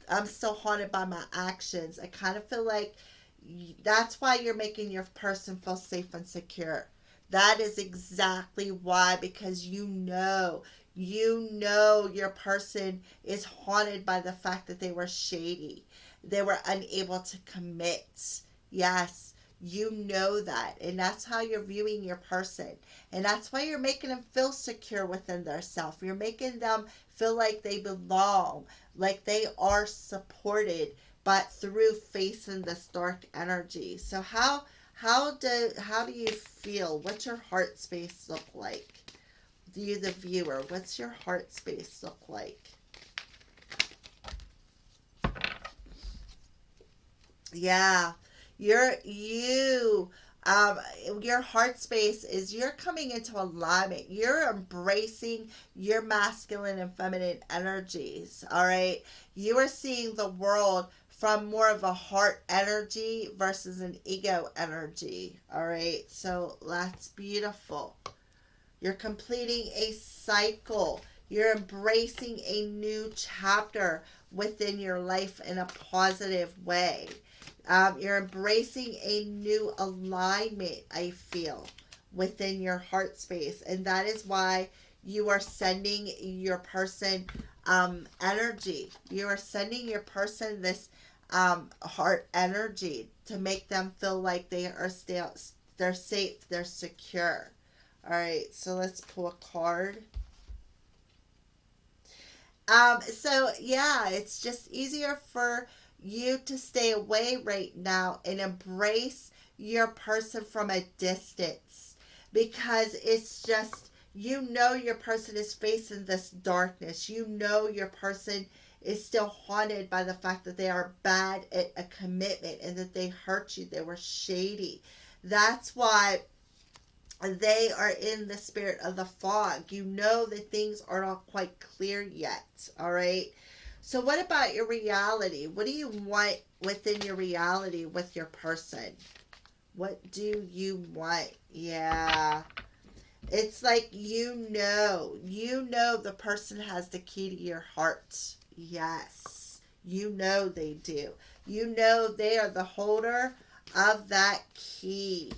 I'm still haunted by my actions. I kind of feel like that's why you're making your person feel safe and secure. That is exactly why, because you know your person is haunted by the fact that they were shady. They were unable to commit. Yes, you know that. And that's how you're viewing your person. And that's why you're making them feel secure within their self. You're making them feel like they belong, like they are supported, but through facing this dark energy. So How do you feel? What's your heart space look like? You, the viewer, what's your heart space look like? Yeah, you're you. Um, your heart space is you're coming into alignment. You're embracing your masculine and feminine energies. All right, you are seeing the world from more of a heart energy versus an ego energy. All right, so that's beautiful. You're completing a cycle. You're embracing a new chapter within your life in a positive way. You're embracing a new alignment, I feel, within your heart space. And that is why you are sending your person energy. You are sending your person this heart energy to make them feel like they are still, they're safe, they're secure. All right, so let's pull a card. So yeah, it's just easier for you to stay away right now and embrace your person from a distance, because it's just, you know, your person is facing this darkness. You know, your person is still haunted by the fact that they are bad at a commitment and that they hurt you. They were shady. That's why they are in the spirit of the fog. You know that things are not quite clear yet. All right. So, what about your reality? What do you want within your reality with your person? What do you want? Yeah. It's like, you know the person has the key to your heart. Yes. You know they do. You know they are the holder of that key.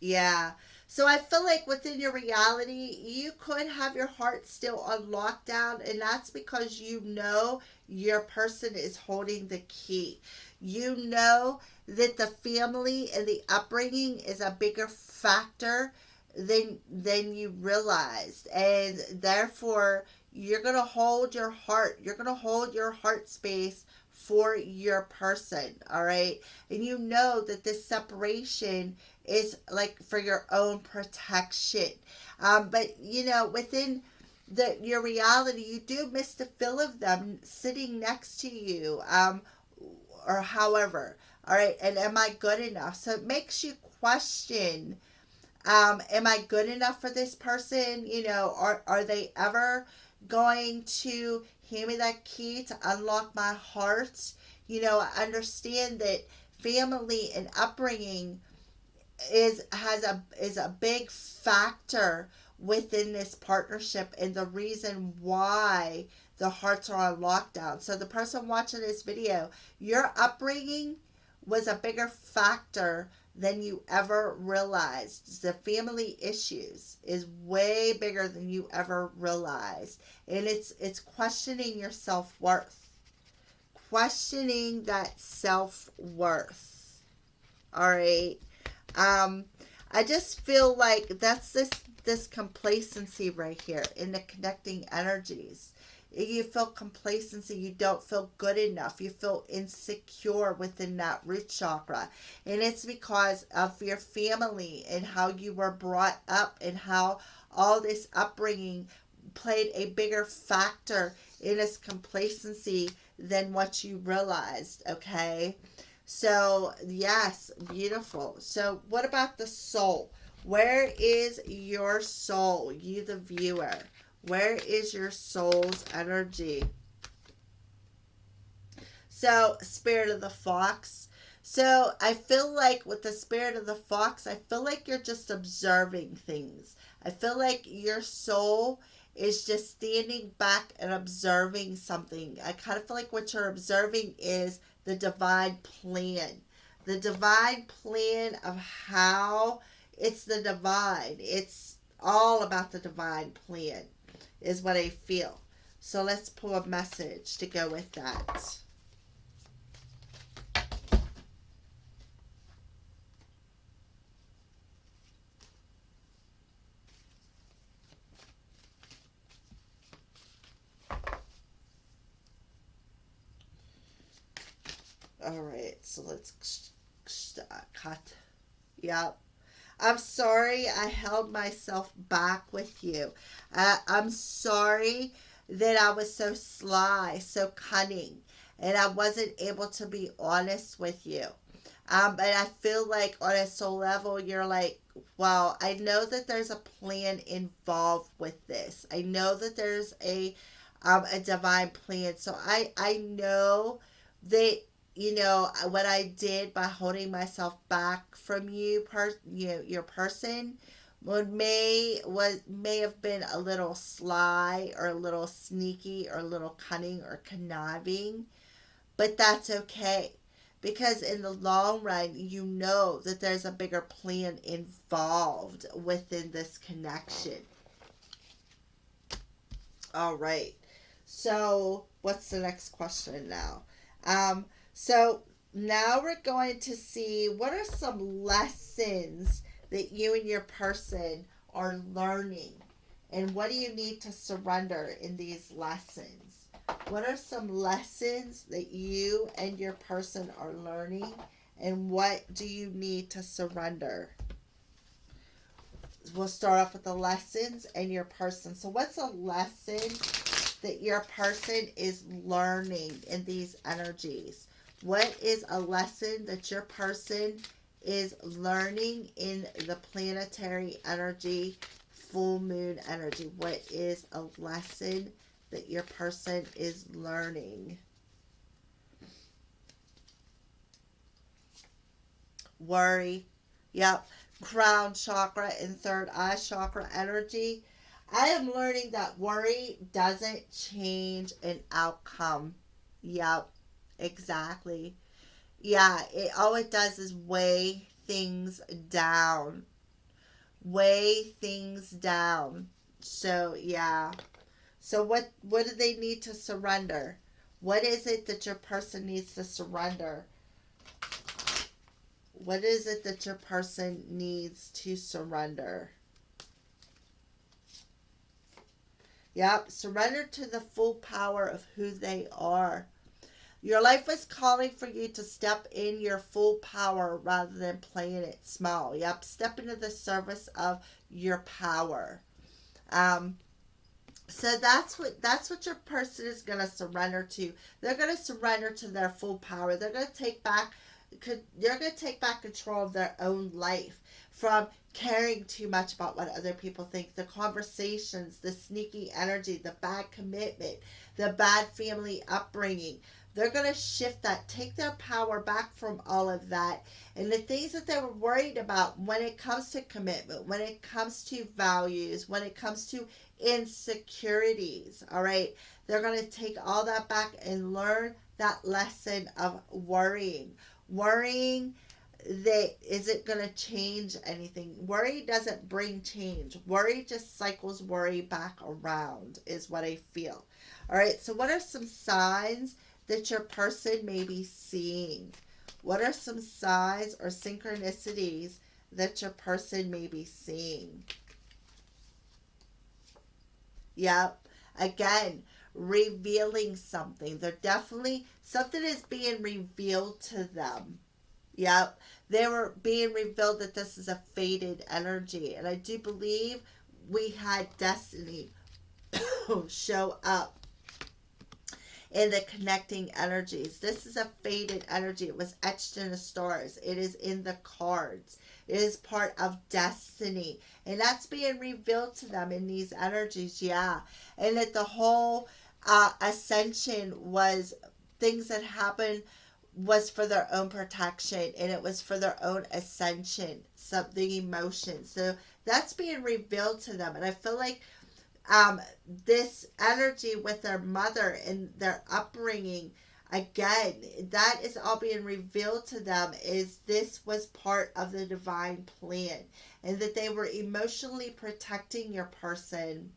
Yeah. So I feel like within your reality, you could have your heart still on lockdown, and that's because you know your person is holding the key. You know that the family and the upbringing is a bigger factor than you realized, and therefore you're gonna hold your heart. You're gonna hold your heart space for your person. All right, and you know that this separation is like for your own protection. But you know, within your reality, you do miss the feel of them sitting next to you, or however. All right, and am I good enough? So it makes you question. Am I good enough for this person? You know, are they ever going to hand me that key to unlock my heart? You know, I understand that family and upbringing is a big factor within this partnership and the reason why the hearts are on lockdown. So the person watching this video, your upbringing was a bigger factor than you ever realized. The family issues is way bigger than you ever realized. And it's questioning your self-worth. Questioning that self-worth. All right. Um, I just feel like that's this complacency right here in the connecting energies. You feel complacency. You don't feel good enough. You feel insecure within that root chakra. And it's because of your family and how you were brought up and how all this upbringing played a bigger factor in this complacency than what you realized, okay? So, yes, beautiful. So, what about the soul? Where is your soul, you the viewer? Where is your soul's energy? So, Spirit of the Fox. So, I feel like with the Spirit of the Fox, I feel like you're just observing things. I feel like your soul is just standing back and observing something. I kind of feel like what you're observing is the divine plan. The divine plan of how it's the divine. It's all about the divine plan, is what I feel. So let's pull a message to go with that. All right, so let's cut. Yep. I'm sorry I held myself back with you. I'm sorry that I was so sly, so cunning, and I wasn't able to be honest with you. But I feel like on a soul level, you're like, well, I know that there's a plan involved with this. I know that there's a divine plan. So I know that what I did by holding myself back from your person may have been a little sly or a little sneaky or a little cunning or conniving, but that's okay, because in the long run you know that there's a bigger plan involved within this connection. All right. So, what's the next question now? So now we're going to see what are some lessons that you and your person are learning, and what do you need to surrender in these lessons? What are some lessons that you and your person are learning, and what do you need to surrender? We'll start off with the lessons and your person. So what's a lesson that your person is learning in these energies? What is a lesson that your person is learning in the planetary energy, full moon energy? What is a lesson that your person is learning? Worry. Yep. Crown chakra and third eye chakra energy. I am learning that worry doesn't change an outcome. Yep, exactly. Yeah, all it does is weigh things down. Weigh things down. So, yeah. So what do they need to surrender? What is it that your person needs to surrender? What is it that your person needs to surrender? Yep, surrender to the full power of who they are. Your life is calling for you to step in your full power rather than playing it small. Yep, step into the service of your power. So that's what your person is going to surrender to. They're going to surrender to their full power. They're going to take back control of their own life, from caring too much about what other people think, the conversations, the sneaky energy, the bad commitment, the bad family upbringing. They're going to shift that, take their power back from all of that. And the things that they were worried about when it comes to commitment, when it comes to values, when it comes to insecurities, all right, they're going to take all that back and learn that lesson of worrying. Worrying that isn't going to change anything. Worry doesn't bring change. Worry just cycles worry back around, is what I feel. All right, so what are some signs that your person may be seeing? What are some signs or synchronicities that your person may be seeing? Yep. Again, revealing something. They're definitely, something is being revealed to them. Yep. They were being revealed that this is a fated energy. And I do believe we had destiny show up in the connecting energies. This is a fated energy. It was etched in the stars. It is in the cards. It is part of destiny. And that's being revealed to them in these energies, yeah. And that the whole ascension was things that happened was for their own protection, and it was for their own ascension, the emotions. So that's being revealed to them. And I feel like this energy with their mother and their upbringing, again, that is all being revealed to them, is this was part of the divine plan, and that they were emotionally protecting your person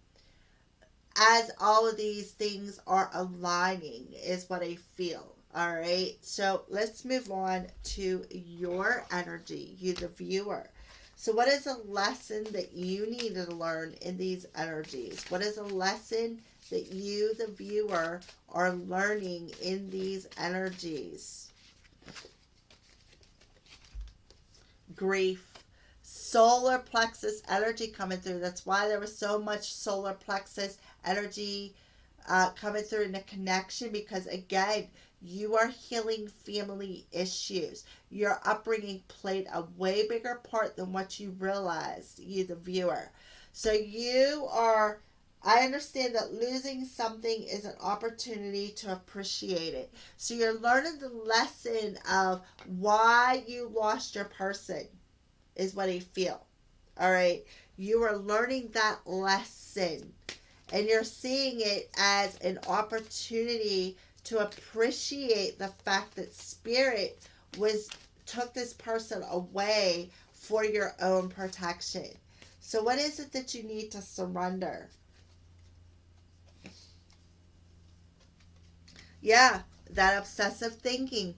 as all of these things are aligning, is what I feel. All right, so let's move on to your energy, you the viewer. So what is a lesson that you need to learn in these energies? What is a lesson that you, the viewer, are learning in these energies? Grief. Solar plexus energy coming through. That's why there was so much solar plexus energy coming through in the connection, because again, you are healing family issues. Your upbringing played a way bigger part than what you realized, you the viewer. So you are, I understand that losing something is an opportunity to appreciate it. So you're learning the lesson of why you lost your person is what I feel. All right. You are learning that lesson, and you're seeing it as an opportunity to appreciate the fact that spirit was took this person away for your own protection. So what is it that you need to surrender? Yeah, that obsessive thinking.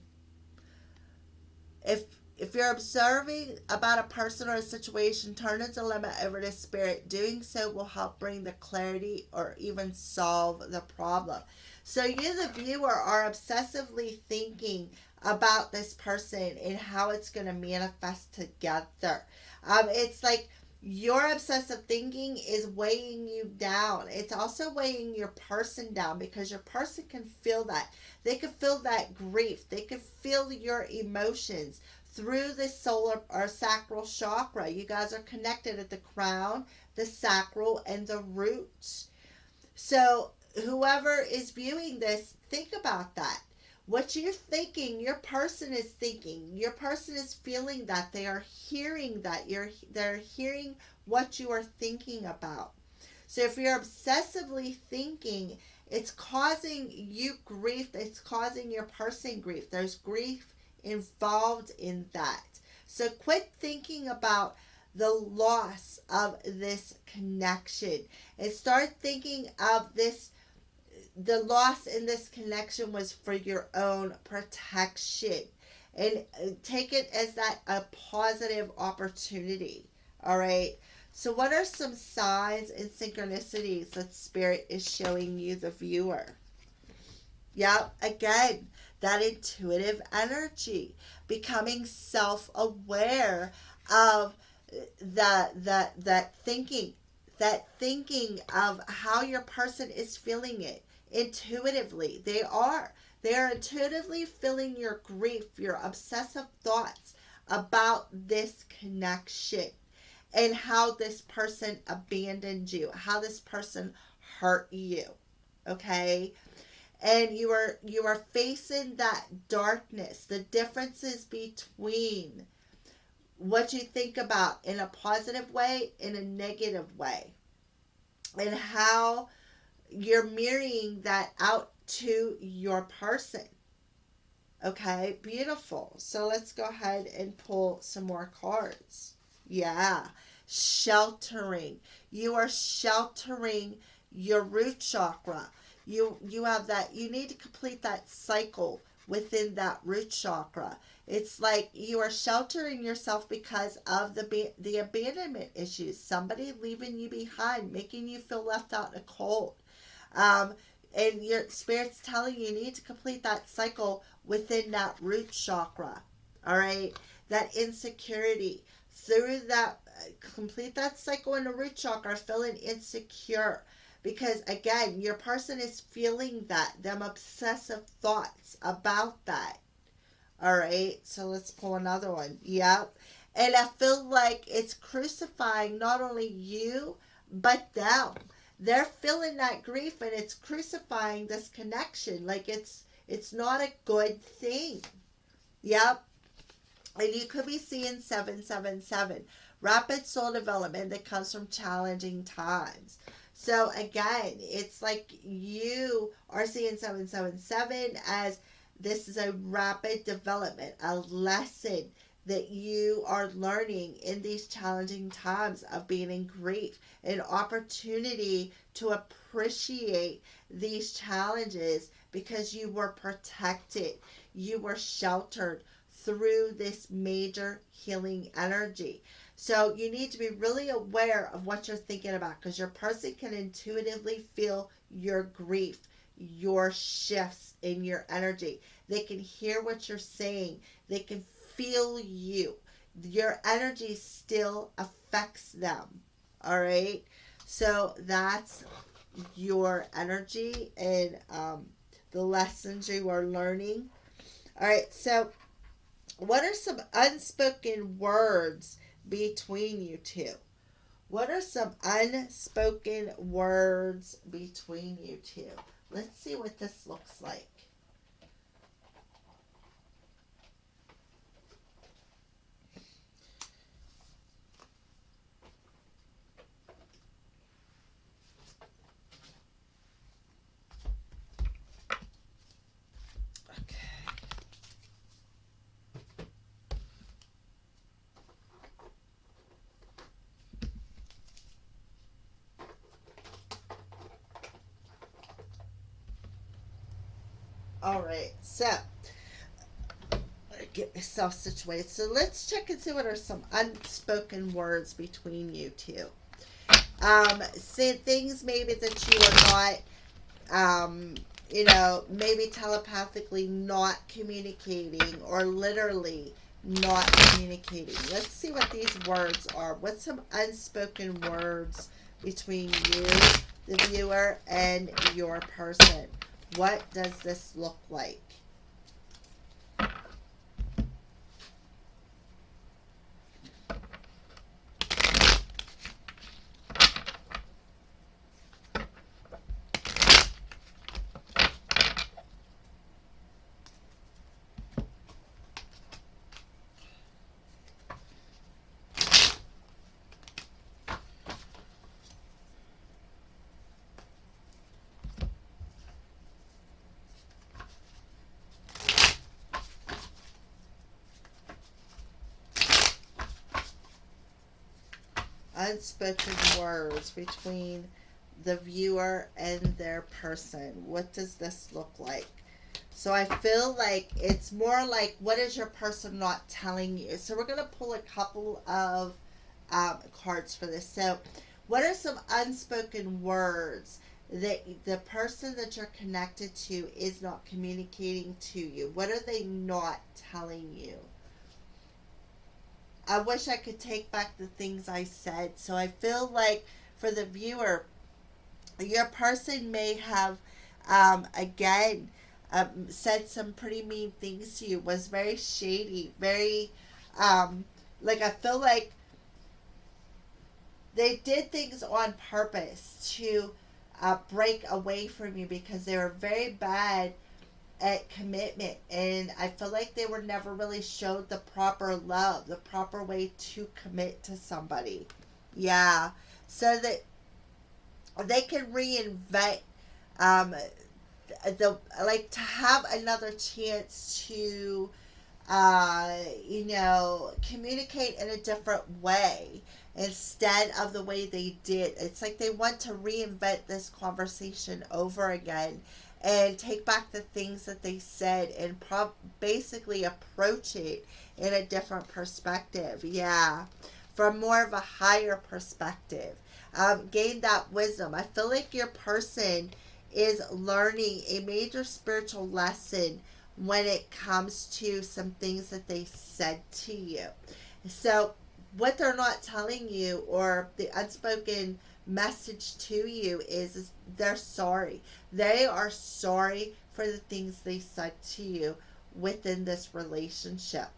If if you're observing about a person or a situation, turn the dilemma over to spirit. Doing so will help bring the clarity or even solve the problem. So you, the viewer, are obsessively thinking about this person and how it's going to manifest together. It's like your obsessive thinking is weighing you down. It's also weighing your person down, because your person can feel that. They can feel that grief. They can feel your emotions through the solar or sacral chakra. You guys are connected at the crown, the sacral, and the roots. So whoever is viewing this, think about that. What you're thinking, your person is thinking. Your person is feeling that. They are hearing that. They're hearing what you are thinking about. So if you're obsessively thinking, it's causing you grief. It's causing your person grief. There's grief involved in that. So quit thinking about the loss of this connection and start thinking of this. The loss in this connection was for your own protection, and take it as that a positive opportunity. All right. So what are some signs and synchronicities that spirit is showing you, the viewer? Yep, again, that intuitive energy, becoming self-aware of that thinking of how your person is feeling it intuitively. They are intuitively feeling your grief, your obsessive thoughts about this connection, and how this person abandoned you, how this person hurt you. Okay? And you are facing that darkness, the differences between what you think about in a positive way, in a negative way, and how you're mirroring that out to your person. Okay, beautiful. So let's go ahead and pull some more cards. Yeah, sheltering. You are sheltering your root chakra. You have that. You need to complete that cycle within that root chakra. It's like you are sheltering yourself because of the abandonment issues. Somebody leaving you behind, making you feel left out in the cold. And your spirit's telling you need to complete that cycle within that root chakra. All right, that insecurity through that. Complete that cycle in the root chakra, feeling insecure. Because again, your person is feeling that, them obsessive thoughts about that. All right, so let's pull another one. Yep. And I feel like it's crucifying not only you, but them. They're feeling that grief, and it's crucifying this connection. Like it's not a good thing. Yep. And you could be seeing 777. Rapid soul development that comes from challenging times. So again, it's like you are seeing 777 as this is a rapid development, a lesson that you are learning in these challenging times of being in grief, an opportunity to appreciate these challenges because you were protected, you were sheltered through this major healing energy. So you need to be really aware of what you're thinking about, because your person can intuitively feel your grief, your shifts in your energy. They can hear what you're saying. They can feel you. Your energy still affects them. All right. So that's your energy and the lessons you are learning. All right. So, what are some unspoken words between you two? What are some unspoken words between you two? Let's see what this looks like. Okay. All right. So, get myself situated. So, let's check and see what are some unspoken words between you two. Say things maybe that you are not, maybe telepathically not communicating or literally not communicating. Let's see what these words are. What's some unspoken words between you, the viewer, and your person? What does this look like? Unspoken words between the viewer and their person. What does this look like? So I feel like it's more like, what is your person not telling you? So we're going to pull a couple of cards for this. So, what are some unspoken words that the person that you're connected to is not communicating to you? What are they not telling you? I wish I could take back the things I said. So I feel like for the viewer, your person may have, again, said some pretty mean things to you, was very shady, very, like I feel like they did things on purpose to break away from you because they were very bad at commitment, and I feel like they were never really showed the proper love, the proper way to commit to somebody. Yeah, so that they can reinvent, um, the like to have another chance to communicate in a different way instead of the way they did. It's like they want to reinvent this conversation over again and take back the things that they said and basically approach it in a different perspective. Yeah, from more of a higher perspective. Gain that wisdom. I feel like your person is learning a major spiritual lesson when it comes to some things that they said to you. So, what they're not telling you, or the unspoken message to you, is they're sorry. They are sorry for the things they said to you within this relationship.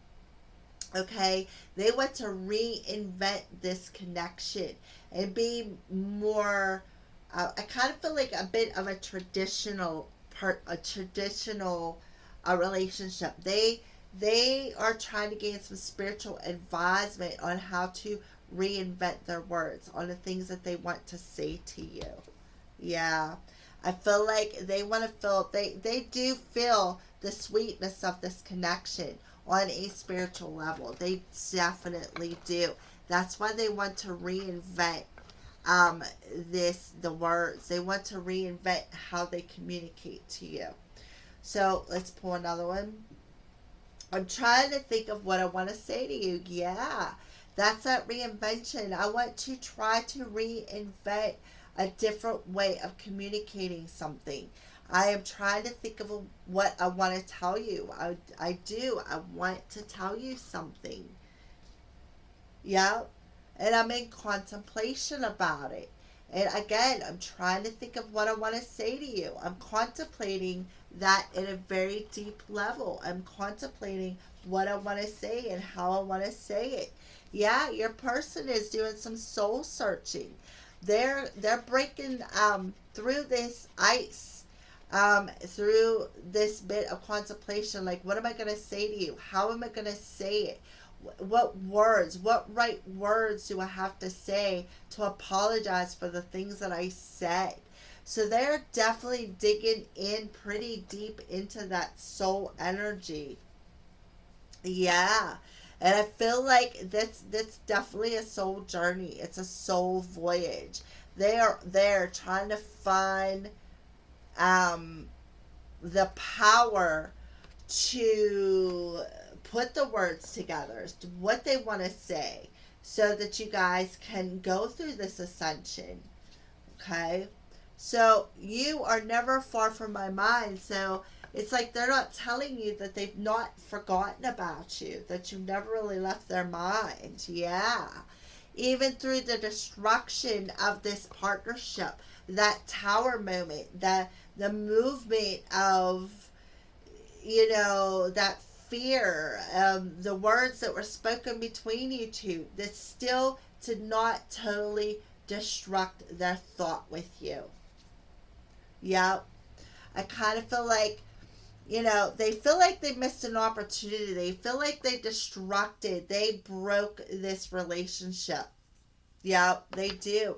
Okay? They want to reinvent this connection and be more. I kind of feel like a bit of a traditional relationship. They are trying to gain some spiritual advisement on how to reinvent their words on the things that they want to say to you. Yeah. I feel like they want to feel, they do feel the sweetness of this connection on a spiritual level. They definitely do. That's why they want to reinvent um the words. They want to reinvent how they communicate to you. So let's pull another one. I'm trying to think of what I want to say to you. Yeah, that's that reinvention. I want to try to reinvent a different way of communicating something. I am trying to think of what I want to tell you. I do. I want to tell you something. Yeah. And I'm in contemplation about it. And again, I'm trying to think of what I want to say to you. I'm contemplating that at a very deep level. I'm contemplating what I want to say and how I want to say it. Yeah, your person is doing some soul searching. They're breaking through this ice, through this bit of contemplation. Like, what am I going to say to you? How am I going to say it? What right words do I have to say to apologize for the things that I said? So they're definitely digging in pretty deep into that soul energy. Yeah. And I feel like that's definitely a soul journey. It's a soul voyage. They're trying to find um the power to put the words together, what they want to say, so that you guys can go through this ascension. Okay? So you are never far from my mind. So it's like they're not telling you that they've not forgotten about you, that you never really left their mind. Yeah. Even through the destruction of this partnership, that tower moment, the movement of, that fear, the words that were spoken between you two, that still did not totally destruct their thought with you. Yep. I kind of feel like, they feel like they missed an opportunity. They feel like they broke this relationship. Yep, they do.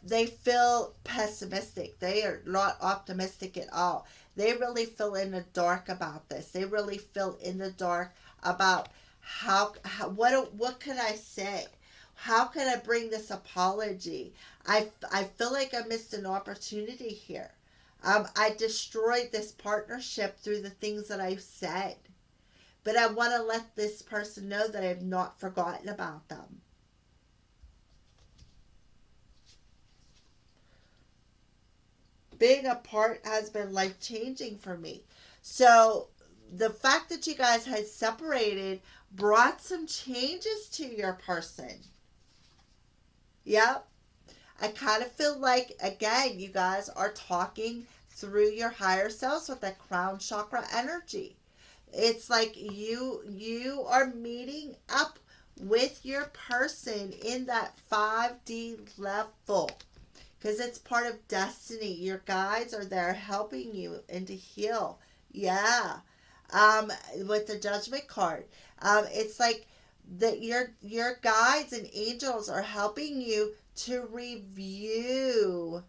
They feel pessimistic. They are not optimistic at all. They really feel in the dark about this. They really feel in the dark about what can I say? How can I bring this apology? I feel like I missed an opportunity here. I destroyed this partnership through the things that I've said. But I want to let this person know that I've not forgotten about them. Being apart has been life changing for me. So the fact that you guys had separated brought some changes to your person. Yep. I kind of feel like, again, you guys are talking through your higher selves with that crown chakra energy. It's like you are meeting up with your person in that 5D level, because it's part of destiny. Your guides are there helping you and to heal. Yeah. With the judgment card, it's like that your guides and angels are helping you to review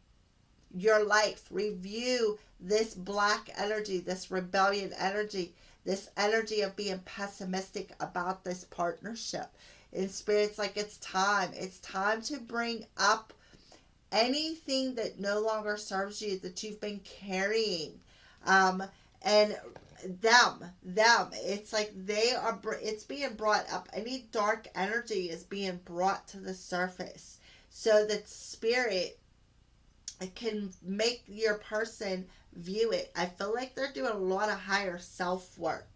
your life, review this black energy, this rebellion energy, this energy of being pessimistic about this partnership. In spirit's like, it's time to bring up anything that no longer serves you, that you've been carrying. And them, it's like it's being brought up. Any dark energy is being brought to the surface, so that spirit can make your person view it. I feel like they're doing a lot of higher self work.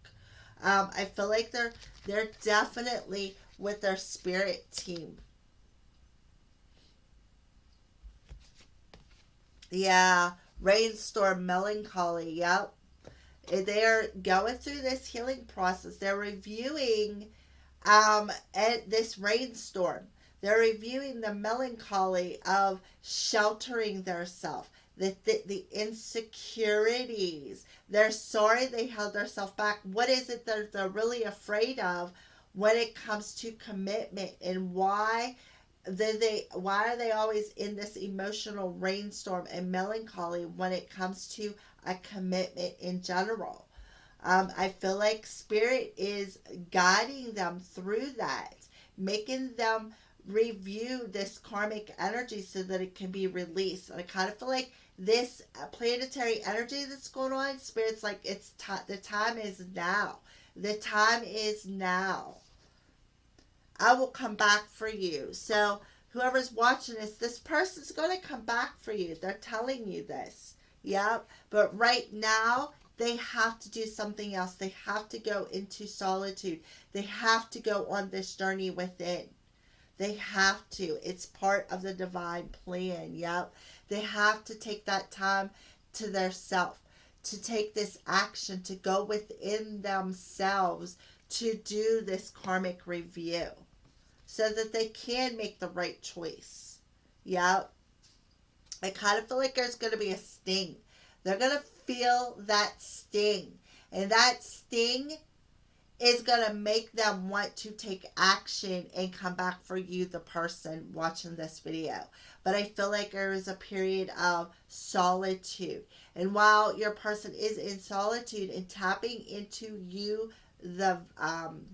I feel like they're definitely with their spirit team. Yeah, rainstorm melancholy. Yep. They're going through this healing process. They're reviewing at this rainstorm. They're reviewing the melancholy of sheltering themselves, the insecurities. They're sorry they held themselves back. What is it that they're really afraid of when it comes to commitment, and why are they always in this emotional rainstorm and melancholy when it comes to a commitment in general? I feel like spirit is guiding them through that, making them review this karmic energy so that it can be released. And I kind of feel like this planetary energy that's going on, spirit's like, the time is now. The time is now. I will come back for you. So whoever's watching this person's going to come back for you. They're telling you this. Yep. But right now, they have to do something else. They have to go into solitude. They have to go on this journey within. They have to. It's part of the divine plan. Yep. They have to take that time to their self, to take this action, to go within themselves, to do this karmic review so that they can make the right choice. Yep. I kind of feel like there's going to be a sting. They're going to feel that sting. And that sting is going to make them want to take action and come back for you, the person watching this video. But I feel like there is a period of solitude. And while your person is in solitude and tapping into you, the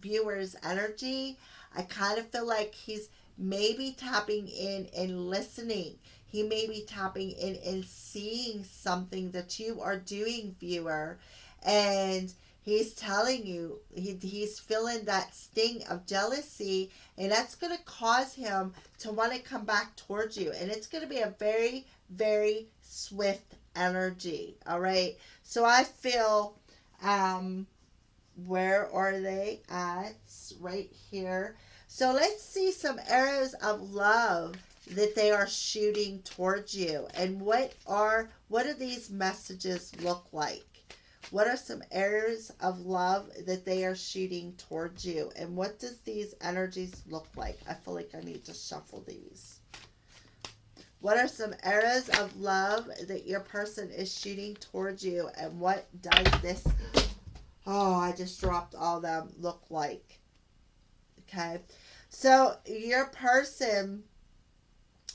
viewer's energy, I kind of feel like he's maybe tapping in and listening. He may be tapping in and seeing something that you are doing, viewer, and he's telling you, he's feeling that sting of jealousy, and that's going to cause him to want to come back towards you. And it's going to be a very, very swift energy. All right. So I feel, where are they at? Right here. So let's see some arrows of love that they are shooting towards you. And what do these messages look like? What are some arrows of love that they are shooting towards you? And what does these energies look like? I feel like I need to shuffle these. What are some arrows of love that your person is shooting towards you? And what does this, oh, I just dropped all of them, look like? Okay. So your person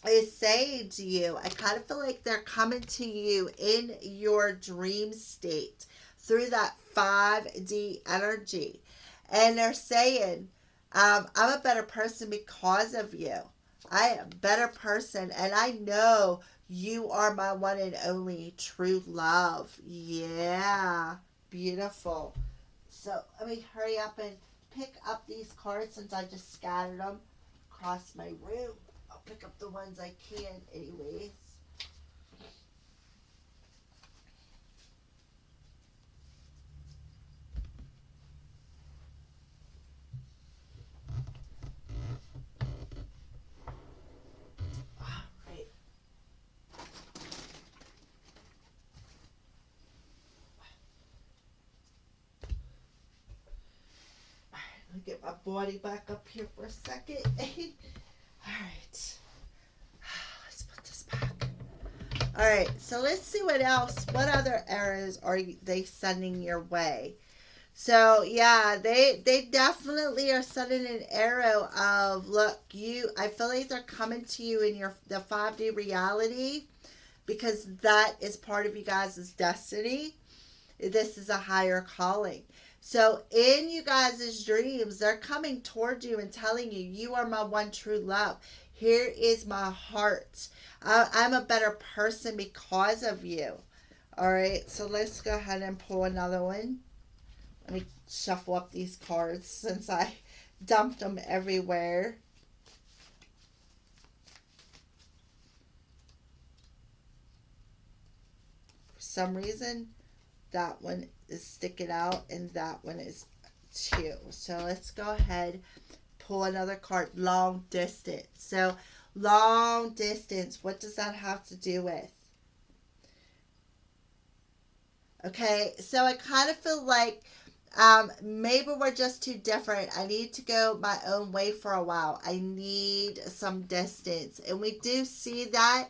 is saying to you, I kind of feel like they're coming to you in your dream state through that 5D energy. And they're saying, I'm a better person because of you. I am a better person, and I know you are my one and only true love. Yeah, beautiful. So let me hurry up and pick up these cards since I just scattered them across my room. I'll pick up the ones I can anyways. Alright. Let me get my body back up here for a second. Alright. Let's put this back. Alright, so let's see what else. What other arrows are they sending your way? So yeah, they definitely are sending an arrow of, look, I feel like they're coming to you in the 5D reality, because that is part of you guys' destiny. This is a higher calling. So in you guys' dreams, they're coming toward you and telling you, you are my one true love. Here is my heart. I'm a better person because of you. All right, so let's go ahead and pull another one. Let me shuffle up these cards since I dumped them everywhere. For some reason, that one is sticking out and that one is too. So let's go ahead, pull another card. Long distance. So long distance, what does that have to do with? Okay, so I kind of feel like maybe we're just too different. I need to go my own way for a while. I need some distance. And we do see that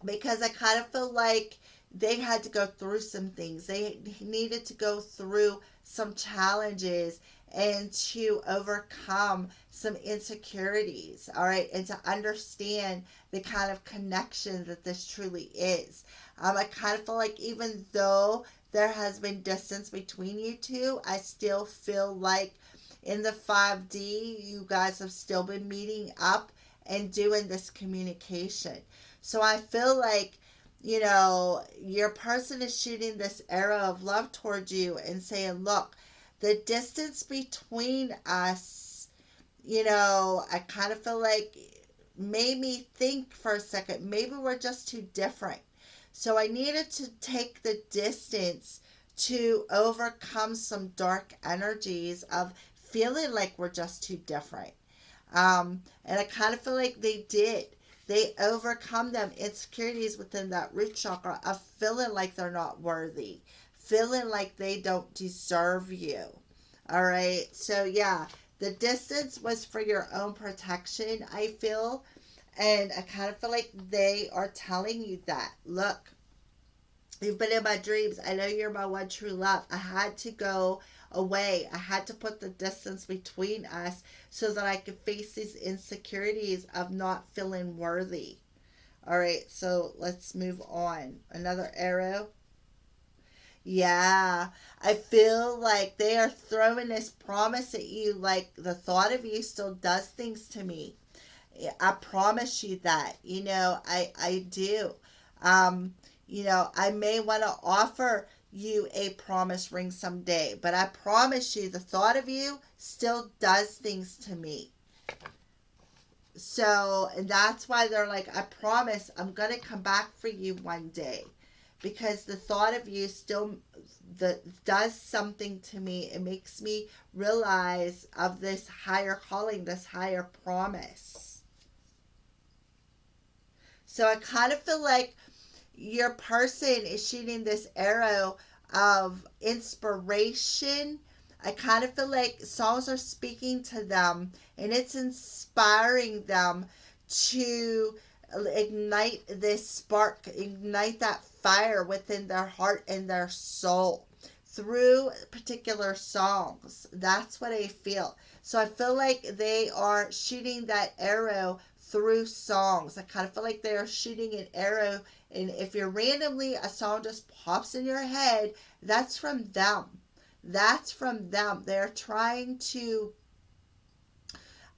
because I kind of feel like they had to go through some things. They needed to go through some challenges and to overcome some insecurities, all right, and to understand the kind of connection that this truly is. I kind of feel like even though there has been distance between you two, I still feel like in the 5D, you guys have still been meeting up and doing this communication. So I feel like, you know, your person is shooting this arrow of love towards you and saying, look, the distance between us, you know, I kind of feel like made me think for a second, maybe we're just too different. So I needed to take the distance to overcome some dark energies of feeling like we're just too different. And I kind of feel like they did. They overcome them insecurities within that root chakra of feeling like they're not worthy, feeling like they don't deserve you. All right. So, yeah, the distance was for your own protection, I feel. And I kind of feel like they are telling you that. Look, you've been in my dreams. I know you're my one true love. I had to go away. I had to put the distance between us so that I could face these insecurities of not feeling worthy. All right, so let's move on. Another arrow. Yeah, I feel like they are throwing this promise at you, like the thought of you still does things to me. I promise you that. I do. I may want to offer you a promise ring someday, but I promise you the thought of you still does things to me. So, and that's why they're like, I promise I'm going to come back for you one day, because the thought of you still does something to me. It makes me realize of this higher calling, this higher promise. So I kind of feel like your person is shooting this arrow of inspiration. I kind of feel like songs are speaking to them and it's inspiring them to ignite this spark, ignite that fire within their heart and their soul through particular songs. That's what I feel. So I feel like they are shooting that arrow through songs. I kind of feel like they are shooting an arrow, and if you're randomly, a song just pops in your head, that's from them. That's from them. They're trying to,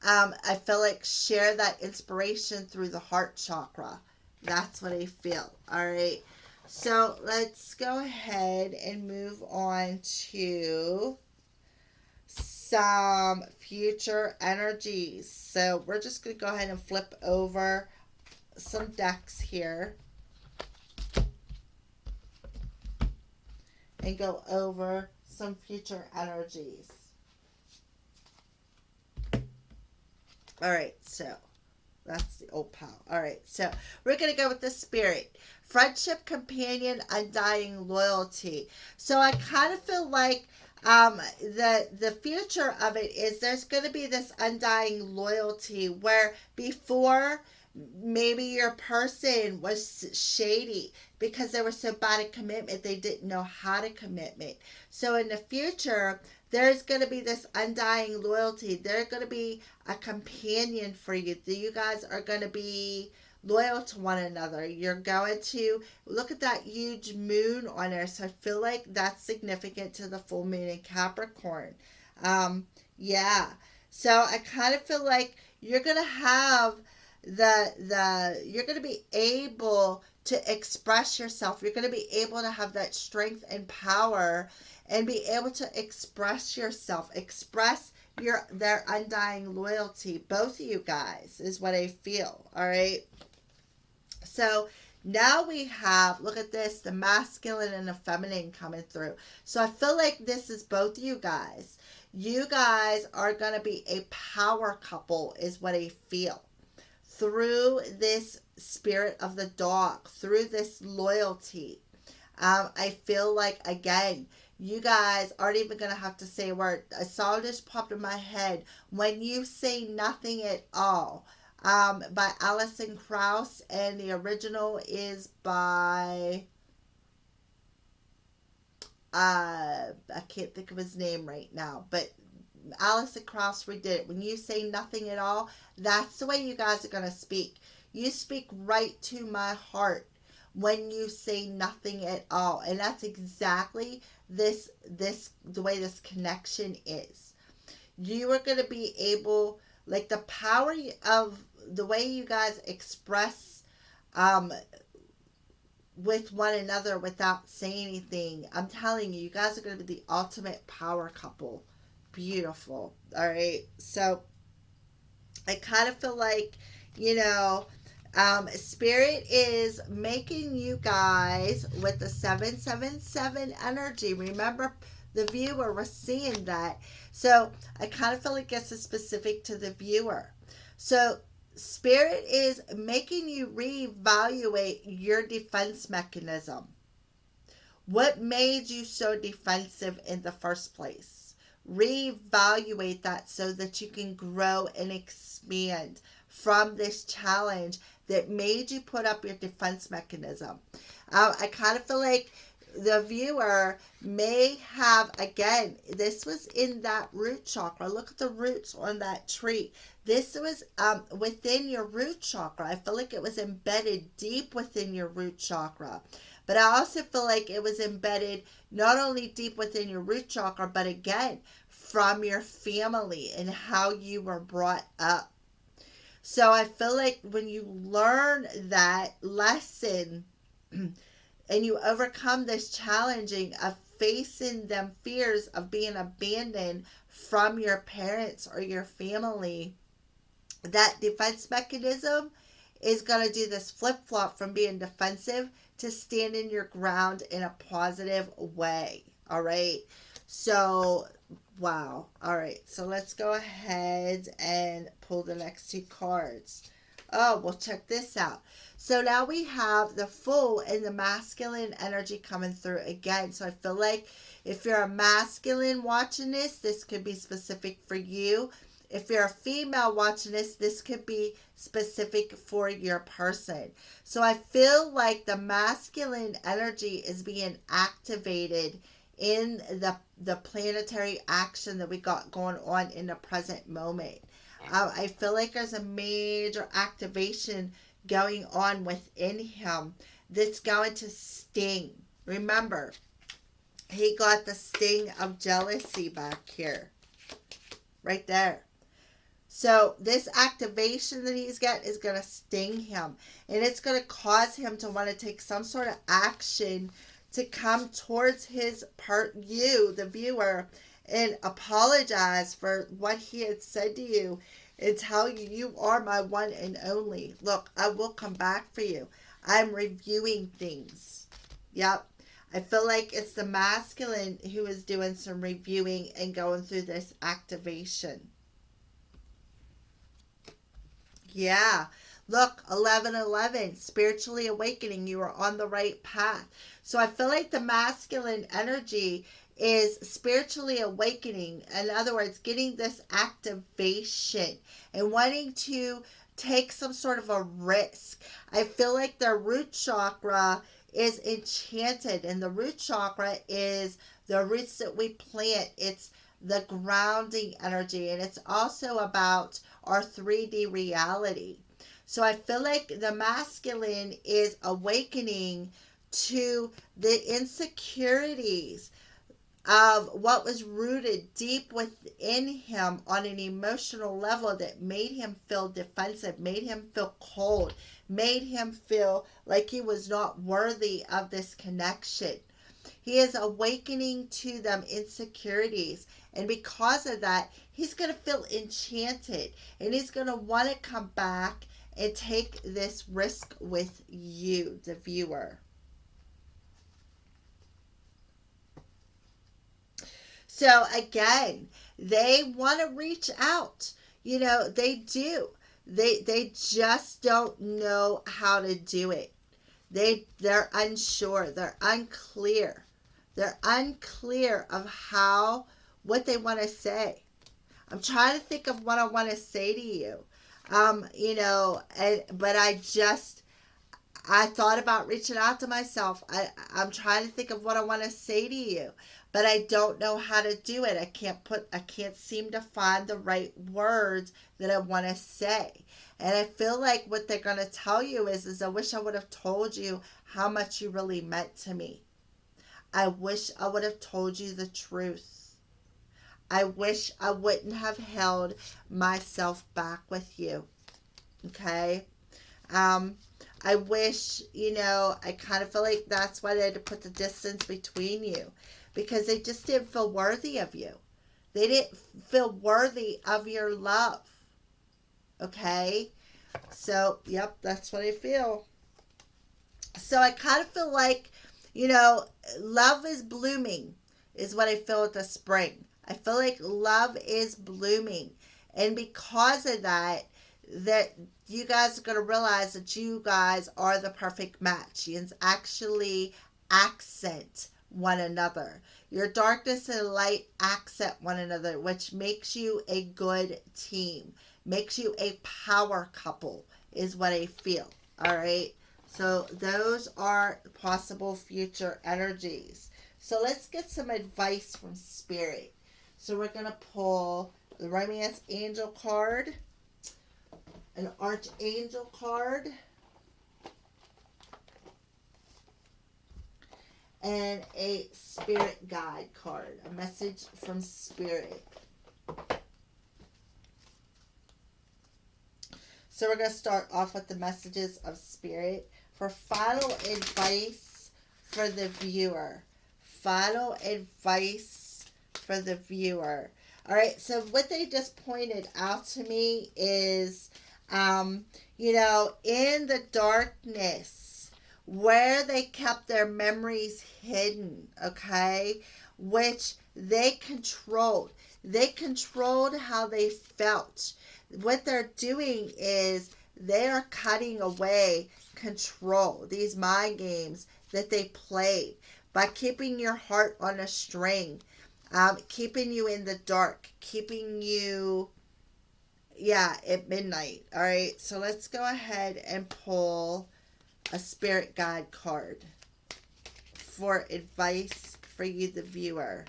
I feel like, share that inspiration through the heart chakra. That's what I feel. All right. So let's go ahead and move on to some future energies. So we're just going to go ahead and flip over some decks here and go over some future energies. All right, so that's the old pal. All right, so we're going to go with the spirit. Friendship, companion, undying loyalty. So I kind of feel like the future of it is there's going to be this undying loyalty where before maybe your person was shady because they were so bad at commitment they didn't know how to commitment. So in the future there's going to be this undying loyalty. They're going to be a companion for you. You guys are going to be loyal to one another. You're going to look at that huge moon on there. So I feel like that's significant to the full moon in Capricorn. Yeah. So I kind of feel like you're going to have you're going to be able to express yourself. You're going to be able to have that strength and power and be able to express yourself, express their undying loyalty. Both of you guys is what I feel. All right. So now we have, look at this, the masculine and the feminine coming through. So I feel like this is both you guys. You guys are going to be a power couple is what I feel. Through this spirit of the dog, through this loyalty. I feel like, again, you guys aren't even going to have to say a word. A song just popped in my head. When You Say Nothing at All, by Alison Krauss, and the original is by, I can't think of his name right now, but Alison Krauss redid it. When you say nothing at all, that's the way you guys are going to speak. You speak right to my heart when you say nothing at all. And that's exactly the way this connection is. You are going to be able, like the power of the way you guys express with one another without saying anything. I'm telling you, you guys are going to be the ultimate power couple. Beautiful. All right. So I kind of feel like, Spirit is making you guys with the 777 energy. Remember, the viewer was seeing that. So I kind of feel like this is specific to the viewer. So Spirit is making you reevaluate your defense mechanism. What made you so defensive in the first place? Reevaluate that so that you can grow and expand from this challenge that made you put up your defense mechanism. I kind of feel like the viewer may have, again, this was in that root chakra. Look at the roots on that tree. This was within your root chakra. I feel like it was embedded deep within your root chakra. But I also feel like it was embedded not only deep within your root chakra, but again, from your family and how you were brought up. So I feel like when you learn that lesson and you overcome this challenging of facing them fears of being abandoned from your parents or your family, that defense mechanism is going to do this flip-flop from being defensive to standing your ground in a positive way. All right. So, wow. All right. So let's go ahead and pull the next two cards. Oh, well, check this out. So now we have the Fool and the masculine energy coming through again. So I feel like if you're a masculine watching this could be specific for you. If you're a female watching this could be specific for your person. So I feel like the masculine energy is being activated in the planetary action that we got going on in the present moment. I feel like there's a major activation going on within him that's going to sting. Remember, he got the sting of jealousy back here. Right there. So this activation that he's got is going to sting him. And it's going to cause him to want to take some sort of action to come towards you, the viewer, and apologize for what he had said to you and tell you, you are my one and only. Look, I will come back for you. I'm reviewing things. Yep. I feel like it's the masculine who is doing some reviewing and going through this activation. Yeah. Look, 11:11, spiritually awakening. You are on the right path. So I feel like the masculine energy is spiritually awakening. In other words, getting this activation and wanting to take some sort of a risk. I feel like their root chakra is enchanted, and the root chakra is the roots that we plant. It's the grounding energy, and it's also about our 3D reality. So I feel like the masculine is awakening to the insecurities of what was rooted deep within him on an emotional level that made him feel defensive, made him feel cold, made him feel like he was not worthy of this connection. He is awakening to them insecurities. And because of that, he's going to feel enchanted. And he's going to want to come back and take this risk with you, the viewer. So again, they want to reach out. You know, they do. They just don't know how to do it. They're unsure. They're unclear. They're unclear of what they want to say. I'm trying to think of what I want to say to you. But I thought about reaching out to myself. I'm trying to think of what I want to say to you, but I don't know how to do it. I can't seem to find the right words that I want to say. And I feel like what they're going to tell you is I wish I would have told you how much you really meant to me. I wish I would have told you the truth. I wish I wouldn't have held myself back with you. Okay? I wish, I kind of feel like that's why they had to put the distance between you. Because they just didn't feel worthy of you. They didn't feel worthy of your love. Okay? So, yep, that's what I feel. So I kind of feel like, you know, love is blooming, is what I feel with the spring. I feel like love is blooming. And because of that, that you guys are going to realize that you guys are the perfect match. You actually accent one another. Your darkness and light accent one another, which makes you a good team, makes you a power couple, is what I feel. All right. So those are possible future energies. So let's get some advice from Spirit. So we're going to pull the Romance Angel card, an Archangel card, and a Spirit Guide card. A message from Spirit. So we're going to start off with the messages of Spirit for final advice for the viewer. Final advice for the viewer. All right, so what they just pointed out to me is, you know, in the darkness where they kept their memories hidden, okay, which they controlled. They controlled how they felt. What they're doing is they are cutting away control, these mind games that they played by keeping your heart on a string, keeping you in the dark, keeping you, at midnight. All right, so let's go ahead and pull a Spirit Guide card for advice for you, the viewer.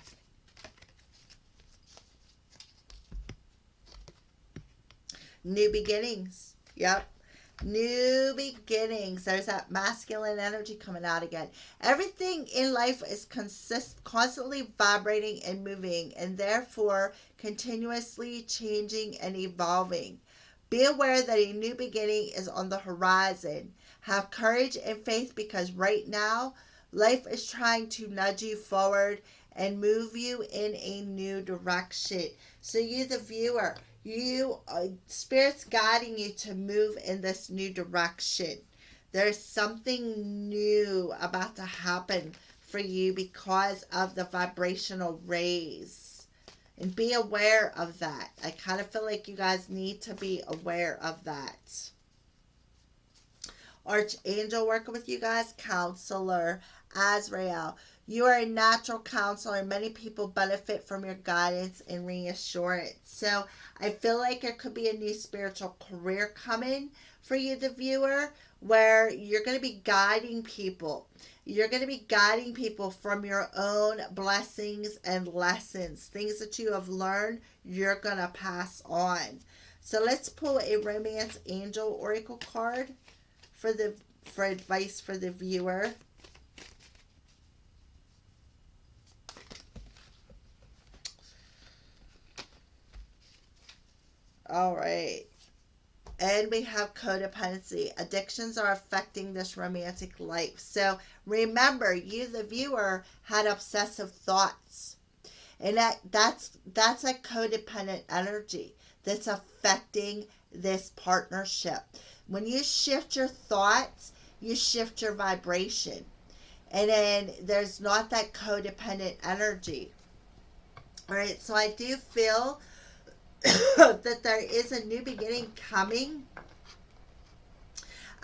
New beginnings. Yep. New beginnings. There's that masculine energy coming out again. Everything in life is constantly vibrating and moving, and therefore continuously changing and evolving. Be aware that a new beginning is on the horizon. Have courage and faith, because right now life is trying to nudge you forward and move you in a new direction. So you, the viewer, Spirit's guiding you to move in this new direction. There's something new about to happen for you because of the vibrational rays. And be aware of that. I kind of feel like you guys need to be aware of that. Archangel working with you guys, Counselor Azrael. You are a natural counselor, and many people benefit from your guidance and reassurance. So I feel like there could be a new spiritual career coming for you, the viewer, where you're going to be guiding people. You're going to be guiding people from your own blessings and lessons. Things that you have learned, you're going to pass on. So let's pull a Romance Angel Oracle card for advice for the viewer. All right. And we have codependency. Addictions are affecting this romantic life. So remember, you, the viewer, had obsessive thoughts. And that's a codependent energy that's affecting this partnership. When you shift your thoughts, you shift your vibration. And then there's not that codependent energy. All right, so I do feel that there is a new beginning coming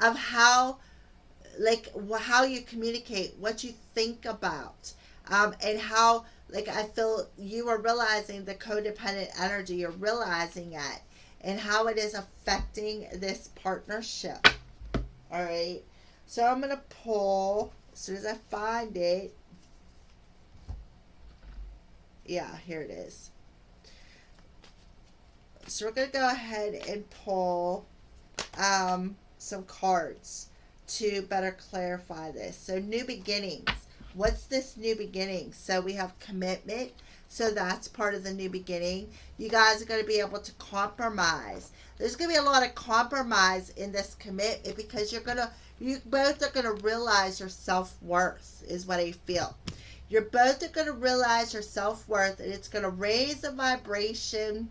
of how you communicate, what you think about, and how, I feel you are realizing the codependent energy, you're realizing it, and how it is affecting this partnership. All right, so I'm going to pull, as soon as I find it, here it is. So we're going to go ahead and pull some cards to better clarify this. So new beginnings. What's this new beginning? So we have commitment. So that's part of the new beginning. You guys are going to be able to compromise. There's going to be a lot of compromise in this commitment because you both are going to realize your self-worth is what I feel. You're both are going to realize your self-worth, and it's going to raise the vibration.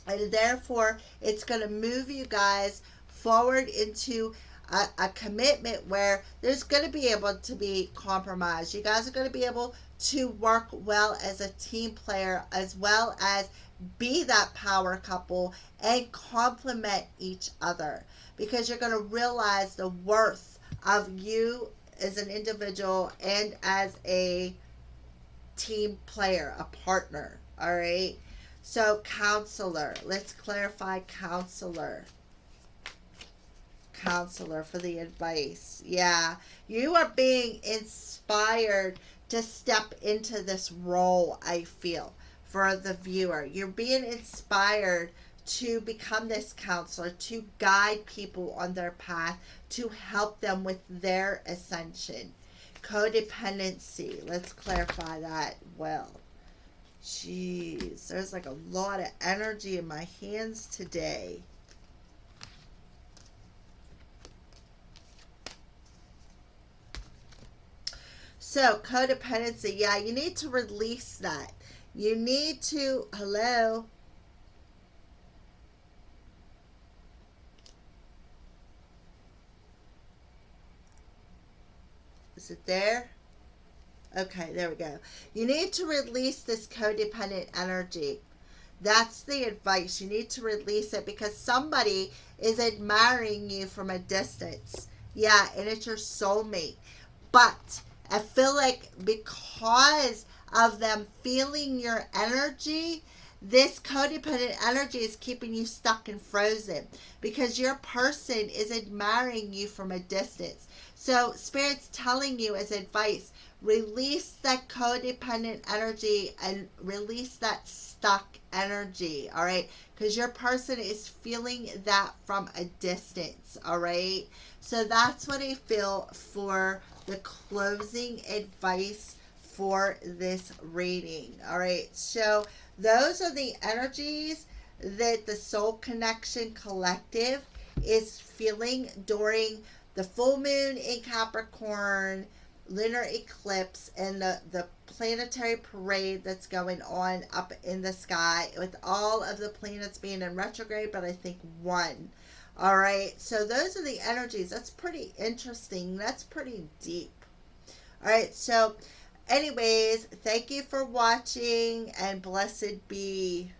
And therefore, it's going to move you guys forward into a commitment where there's going to be able to be compromise. You guys are going to be able to work well as a team player, as well as be that power couple and complement each other, because you're going to realize the worth of you as an individual and as a team player, a partner. All right. So, counselor. Let's clarify counselor. Counselor for the advice. Yeah. You are being inspired to step into this role, I feel, for the viewer. You're being inspired to become this counselor, to guide people on their path, to help them with their ascension. Codependency. Let's clarify that well. Jeez, there's like a lot of energy in my hands today. So, codependency. Yeah, you need to release that. You need to, hello? Is it there? Okay, there we go. You need to release this codependent energy. That's the advice. You need to release it because somebody is admiring you from a distance. Yeah, and it's your soulmate. But I feel like because of them feeling your energy, this codependent energy is keeping you stuck and frozen because your person is admiring you from a distance. So Spirit's telling you as advice, release that codependent energy and release that stuck energy, all right? Because your person is feeling that from a distance, all right? So that's what I feel for the closing advice for this reading, all right? So those are the energies that the Soul Connection Collective is feeling during the full moon in Capricorn, lunar eclipse, and the planetary parade that's going on up in the sky with all of the planets being in retrograde, but I think one. All right, so those are the energies. That's pretty interesting. That's pretty deep. All right, so anyways, thank you for watching and blessed be.